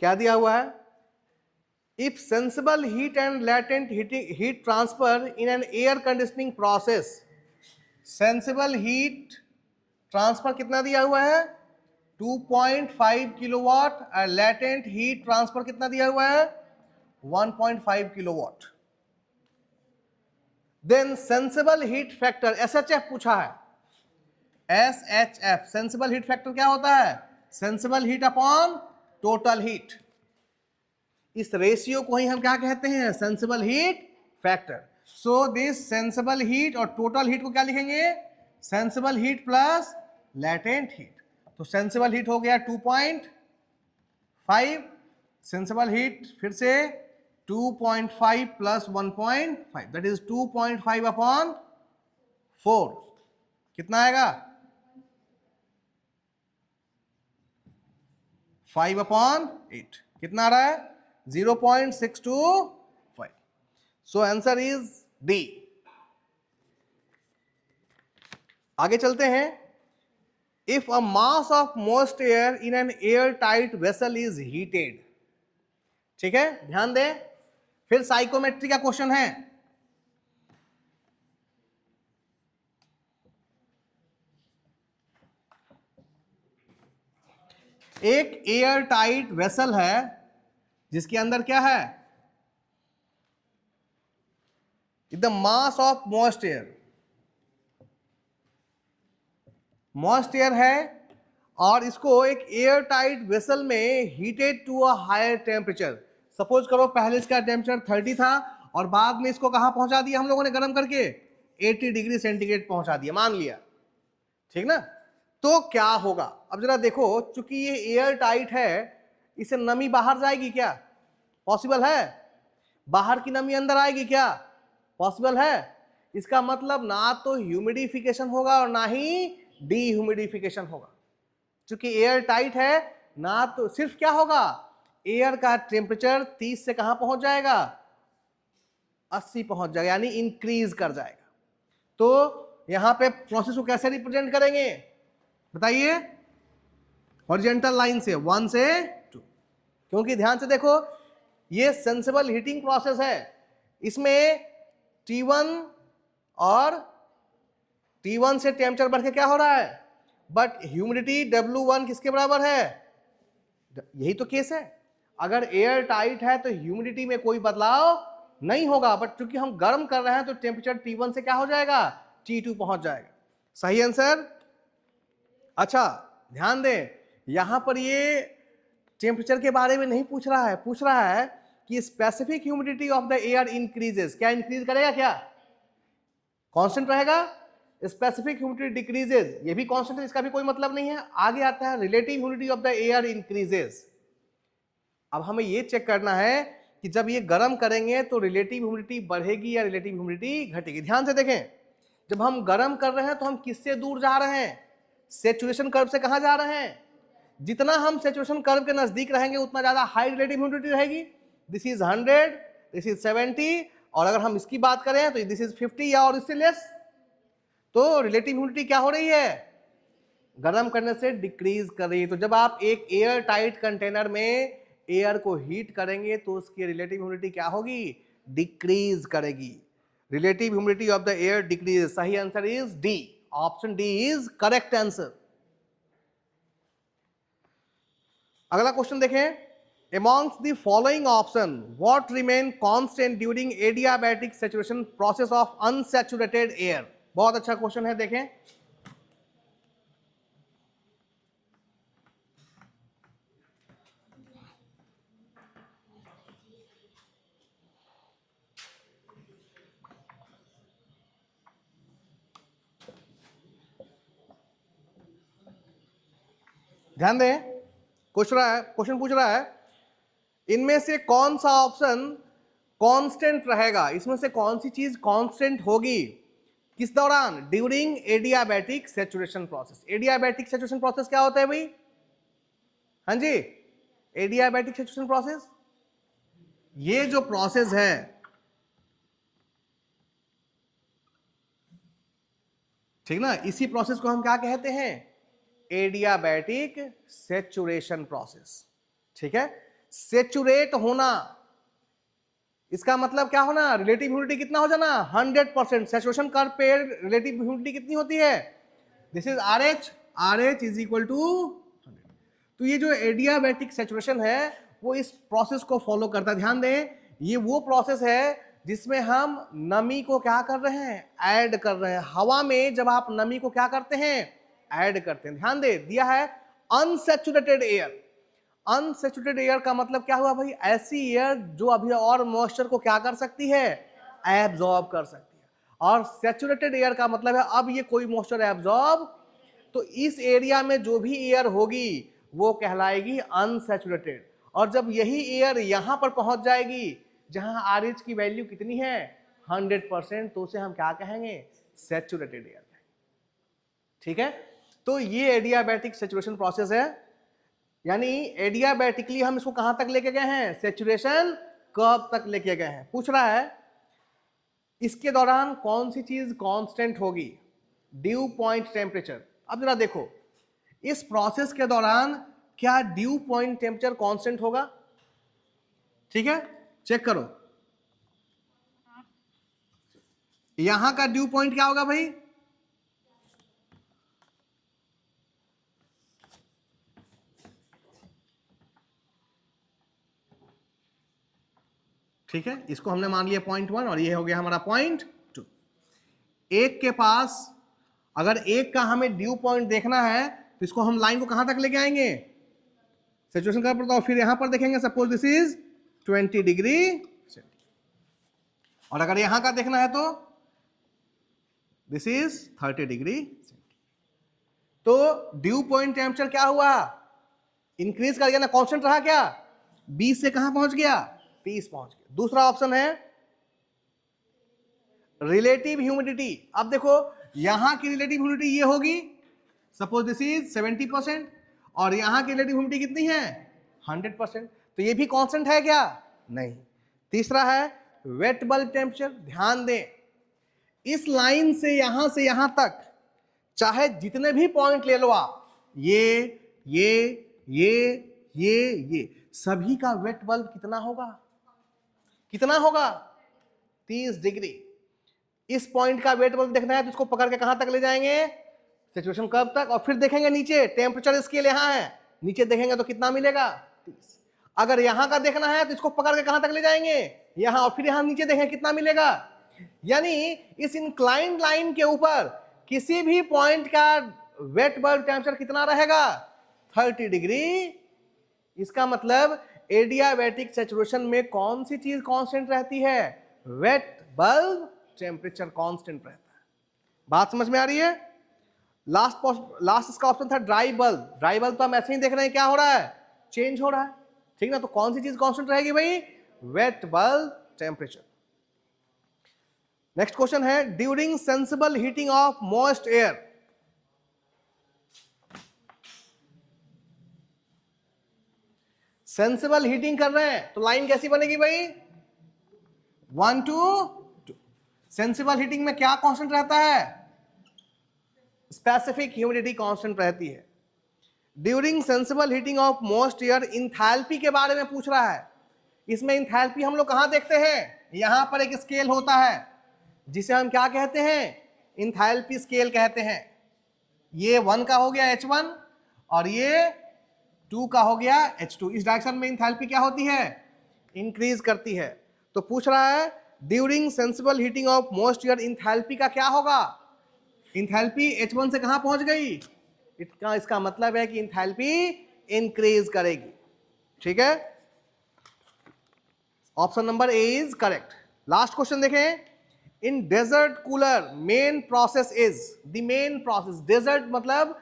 क्या दिया हुआ है, if sensible heat and latent heat transfer in an air conditioning process, sensible heat transfer कितना दिया हुआ है 2.5 किलोवाट और लैटेंट हीट ट्रांसफर कितना दिया हुआ है 1.5 kilowatt. Then sensible heat factor SHF पूछा है, एसएचएफ सेंसिबल हीट फैक्टर क्या होता है, sensible heat upon total heat. इस रेशियो को ही हम क्या कहते हैं, sensible heat factor. So this sensible heat और टोटल हीट को क्या लिखेंगे, sensible heat plus latent heat. तो सेंसिबल हीट हो गया 2.5, सेंसिबल हीट फिर से 2.5 प्लस 1.5 दैट इज 2.5 अपॉन 4, कितना आएगा 5 अपॉन 8, कितना आ रहा है 0.625। So answer is D. आगे चलते हैं, if a mass of most air in an air tight vessel is heated, ठीक है ध्यान दें, फिर साइकोमेट्री का क्वेश्चन है। एक एयर टाइट वेसल है जिसके अंदर क्या है, the mass of moist air, moist air है और इसको एक एयर टाइट वेसल में heated to a higher temperature. Suppose करो पहले इसका टेम्परेचर 30 था और बाद में इसको कहां पहुंचा दिया हम लोगों ने गर्म करके 80 डिग्री सेंटीग्रेड पहुंचा दिया, मान लिया, ठीक ना। तो क्या होगा, अब जरा देखो, चूंकि ये एयर टाइट है, इसे नमी बाहर जाएगी क्या, पॉसिबल है, बाहर की नमी अंदर आएगी क्या, पॉसिबल है। इसका मतलब ना तो ह्यूमिडिफिकेशन होगा और ना ही डीह्यूमिडिफिकेशन होगा। चूंकि एयर टाइट है ना, तो सिर्फ क्या होगा, एयर का टेम्परेचर 30 से कहां पहुंच जाएगा 80 पहुंच जाएगा, यानी इंक्रीज कर जाएगा। तो यहां पे प्रोसेस को कैसे रिप्रेजेंट करेंगे बताइए, हॉरिजॉन्टल लाइन से 1 से 2, क्योंकि ध्यान से देखो ये सेंसिबल हीटिंग प्रोसेस है, इसमें T1 और T1 से टेम्परेचर बढ़ के क्या हो रहा है, बट ह्यूमिडिटी W1 किसके बराबर है, यही तो केस है। अगर एयर टाइट है तो ह्यूमिडिटी में कोई बदलाव नहीं होगा, बट चूंकि हम गर्म कर रहे हैं तो टेम्परेचर T1 से क्या हो जाएगा T2 पहुंच जाएगा। सही आंसर। अच्छा ध्यान दें, यहां पर ये टेम्परेचर के बारे में नहीं पूछ रहा है, पूछ रहा है कि specific humidity of the air increases, क्या इंक्रीज करेगा, क्या कांस्टेंट रहेगा, स्पेसिफिक ह्यूमिडिटी डिक्रीजेस, ये भी कांस्टेंट है, इसका भी कोई मतलब नहीं है। आगे आता है relative humidity of the air increases. अब हमें ये चेक करना है कि जब ये गर्म करेंगे तो रिलेटिव ह्यूमिडिटी बढ़ेगी या रिलेटिव ह्यूमिडिटी घटेगी। ध्यान से देखें, जब हम गर्म कर रहे हैं तो हम किससे दूर जा रहे हैं, सैचुरेशन कर्व से कहां जा रहे हैं, जितना हम सैचुरेशन कर्व के नजदीक रहेंगे उतना ज्यादा हाई रिलेटिव ह्यूमिडिटी रहेगी। दिस इज 100, दिस इज 70, और अगर हम इसकी बात करें तो दिस इज 50 या और इससे लेस। तो रिलेटिव ह्यूमिडिटी क्या हो रही है, गर्म करने से डिक्रीज कर रही है। तो जब आप एक एयर टाइट कंटेनर में एयर को हीट करेंगे तो उसकी रिलेटिव ह्यूमिडिटी क्या होगी, डिक्रीज करेगी। Relative humidity of the air decrease. सही answer is D, option D is correct answer. अगला क्वेश्चन देखें, amongst the following option what remain constant during adiabatic saturation process of unsaturated air। बहुत अच्छा question है, देखें ध्यान दें, क्वेश्चन पूछ रहा है इनमें से कौन सा ऑप्शन कांस्टेंट रहेगा, इसमें से कौन सी चीज कांस्टेंट होगी किस दौरान, during adiabatic saturation process. Adiabatic saturation process क्या होता है भाई, हाँ जी, एडियाबैटिक सैचुरेशन प्रोसेस ये जो प्रोसेस है, ठीक ना, इसी प्रोसेस को हम क्या कहते हैं, एडियाबैटिक सेचुरेशन प्रोसेस। ठीक है, सेचुरेट होना, इसका मतलब क्या होना, रिलेटिव ह्यूमिडिटी कितना हो जाना, 100%। सेचुरेशन कर्व पे रिलेटिव ह्यूमिडिटी कितनी होती है, this is RH, RH is equal to 100। तो ये जो एडियाबैटिक सेचुरेशन है वो इस प्रोसेस को फॉलो करता है। ध्यान दें, ये वो प्रोसेस है जिसमें हम नमी को क्या कर रहे हैं, ऐड कर रहे हैं। हवा में जब आप नमी को क्या करते हैं, ऐड करते हैं। ध्यान दे, दिया है अनसैचुरेटेड एयर। अनसैचुरेटेड एयर का मतलब क्या हुआ भाई, ऐसी एयर जो अभी और मॉइस्चर को क्या कर सकती है, एब्जॉर्ब कर सकती है। और सैचुरेटेड एयर का मतलब है अब ये कोई मॉइस्चर एब्जॉर्ब, तो इस एरिया में जो भी एयर होगी वो कहलाएगी अनसैचुरेटेड। और जब यही एयर यहां पर पहुंच जाएगी जहां RH की वैल्यू कितनी है, 100%, तो उसे हम क्या कहेंगे, सैचुरेटेड एयर। ठीक है, तो ये एडियाबैटिक सैचुरेशन प्रोसेस है। यानी एडियाबैटिकली हम इसको कहां तक लेके गए हैं, सैचुरेशन कर्व तक लेके गए हैं। पूछ रहा है इसके दौरान कौन सी चीज कांस्टेंट होगी, ड्यू पॉइंट टेम्परेचर। अब जरा देखो, इस प्रोसेस के दौरान क्या ड्यू पॉइंट टेम्परेचर कांस्टेंट होगा। ठीक है, चेक करो, यहां का ड्यू पॉइंट क्या होगा भाई, ठीक है, इसको हमने मान लिया 0.1 और ये हो गया हमारा 0.2। एक के पास अगर एक का हमें ड्यू पॉइंट देखना है तो इसको हम लाइन को कहां तक लेके आएंगे, सैचुरेशन कर्व पर, तो फिर यहां पर देखेंगे सपोज दिस इज 20 डिग्री, और अगर यहां का देखना है तो दिस इज 30 डिग्री। तो ड्यू पॉइंट टेम्परेचर क्या हुआ, इंक्रीज कर गया ना, कांस्टेंट रहा क्या, 20 से कहां पहुंच गया, 30 पहुंच गया। दूसरा ऑप्शन है रिलेटिव ह्यूमिडिटी। अब देखो यहां की रिलेटिव ह्यूमिडिटी ये होगी, सपोज दिस इज 70%, और यहां की रिलेटिव ह्यूमिडिटी कितनी है, 100%। तो ये भी कांस्टेंट है क्या, नहीं। तीसरा है वेट बल्ब टेम्परेचर। ध्यान दें, इस लाइन से यहां तक चाहे जितने भी पॉइंट ले लो आप, ये सभी का वेट बल्ब कितना होगा, कितना होगा, 30 डिग्री। इस पॉइंट का वेट बल्ब देखना है तो इसको पकड़ के कहां तक ले जाएंगे, सैचुरेशन कर्व तक, और फिर देखेंगे नीचे टेम्परेचर स्केल यहां है, नीचे देखेंगे तो कितना मिलेगा, 30। अगर यहां का देखना है तो इसको पकड़ के कहां तक ले जाएंगे, यहां, और फिर यहां नीचे देखेंगे कितना मिलेगा। यानी इस इंक्लाइंड लाइन के ऊपर किसी भी पॉइंट का वेट बल्ब टेम्परेचर कितना रहेगा, 30 डिग्री। इसका मतलब एडियाबैटिक सैचुरेशन में कौन सी चीज कांस्टेंट रहती है, वेट बल्ब टेम्परेचर कांस्टेंट रहता है। बात समझ में आ रही है। लास्ट इसका ऑप्शन था ड्राई बल्ब। ड्राई बल्ब तो हम ऐसे ही देख रहे हैं क्या हो रहा है, चेंज हो रहा है, ठीक ना। तो कौन सी चीज कांस्टेंट रहेगी भाई, wet bulb temperature. Next question है during sensible heating of moist air. Sensible heating कर रहे हैं तो लाइन कैसी बनेगी भाई, 1 to 2। सेंसिबल हीटिंग में क्या कांस्टेंट रहता है, स्पेसिफिक ह्यूमिडिटी कांस्टेंट रहती है। During sensible heating of most air, enthalpy के बारे में पूछ रहा है। इसमें इंथैल्पी हम लोग कहां देखते हैं, यहां पर एक स्केल होता है जिसे हम क्या कहते हैं, इंथैल्पी स्केल कहते हैं। ये 1 का हो गया H1 और ये 2 का हो गया H2। इस डायरेक्शन में इंथैल्पी क्या होती है, इंक्रीज करती है। तो पूछ रहा है during sensible heating of most air enthalpy का क्या होगा, इंथैल्पी H1 से कहां पहुंच गई, इसका मतलब है कि इंथैल्पी इंक्रीज करेगी। ठीक है, option number A is correct. Last question देखें, in desert cooler main process is, the main process, desert मतलब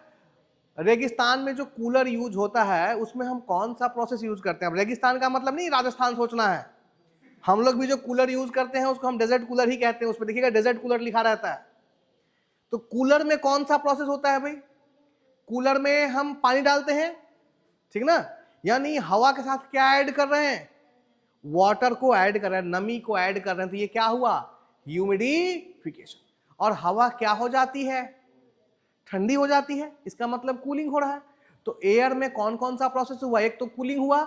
रेगिस्तान में जो कूलर यूज होता है उसमें हम कौन सा प्रोसेस यूज करते हैं। अब रेगिस्तान का मतलब नहीं राजस्थान सोचना है, हम लोग भी जो कूलर यूज करते हैं उसको हम डेजर्ट कूलर ही कहते हैं, उसमें देखिएगा डेजर्ट कूलर लिखा रहता है। तो कूलर में कौन सा प्रोसेस होता है भाई, कूलर में हम पानी डालते हैं, ठीक ना, यानी हवा के साथ क्या ऐड कर रहे हैं, वाटर को ऐड कर रहे हैं, नमी को ऐड कर रहे हैं। तो ये क्या हुआ, ह्यूमिडिफिकेशन। और हवा क्या हो जाती है, ठंडी हो जाती है, इसका मतलब कूलिंग हो रहा है। तो एयर में कौन कौन सा प्रोसेस हुआ, एक तो कूलिंग हुआ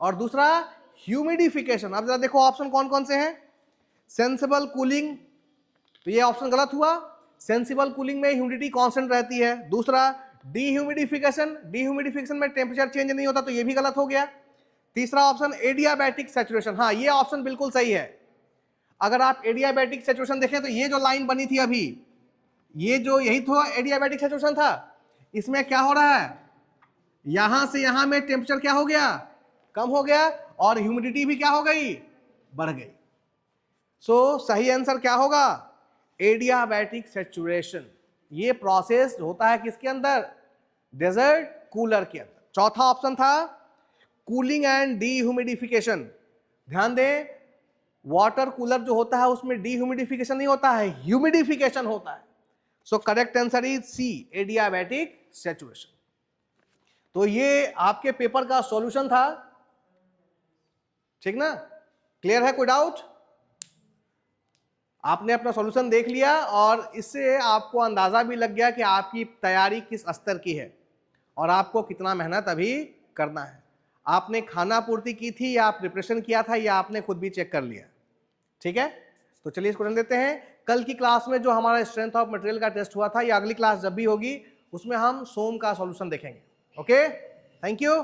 और दूसरा ह्यूमिडिफिकेशन। अब जरा देखो ऑप्शन कौन कौन से हैं। सेंसिबल कूलिंग, तो ये ऑप्शन गलत हुआ। सेंसिबल कूलिंग में ह्यूमिडिटी कांस्टेंट रहती है। दूसरा डीह्यूमिडिफिकेशन, डीह्यूमिडिफिकेशन में टेम्परेचर चेंज नहीं होता, तो ये भी गलत हो गया। तीसरा ऑप्शन एडियाबैटिक सैचुरेशन, हाँ ये ऑप्शन बिल्कुल सही है। अगर आप एडियाबैटिक सैचुरेशन देखें तो ये जो लाइन बनी थी अभी, ये जो यही तो एडियाबैटिक सैचुरेशन था। इसमें क्या हो रहा है, यहां से यहां में टेम्परेचर क्या हो गया, कम हो गया, और ह्यूमिडिटी भी क्या हो गई, बढ़ गई। सो सही आंसर क्या होगा, एडियाबैटिक सैचुरेशन। ये प्रोसेस होता है किसके अंदर, डेजर्ट कूलर के अंदर। चौथा ऑप्शन था कूलिंग एंड डीह्यूमिडिफिकेशन। ध्यान दें, वाटर कूलर जो होता है उसमें डीह्यूमिडिफिकेशन नहीं होता है, ह्यूमिडिफिकेशन होता है। So correct answer is C, adiabatic saturation. तो ये आपके पेपर का सॉल्यूशन था, ठीक ना, क्लियर है, कोई डाउट? आपने अपना सॉल्यूशन देख लिया और इससे आपको अंदाजा भी लग गया कि आपकी तैयारी किस स्तर की है और आपको कितना मेहनत अभी करना है। आपने खाना पूर्ति की थी या प्रिपरेशन किया था या आपने खुद भी चेक कर लिया, ठीक है। तो चलिए इसको रन देते हैं। कल की क्लास में जो हमारा स्ट्रेंथ ऑफ मटेरियल का टेस्ट हुआ था, या अगली क्लास जब भी होगी उसमें हम सोम का सॉल्यूशन देखेंगे। Okay, thank you.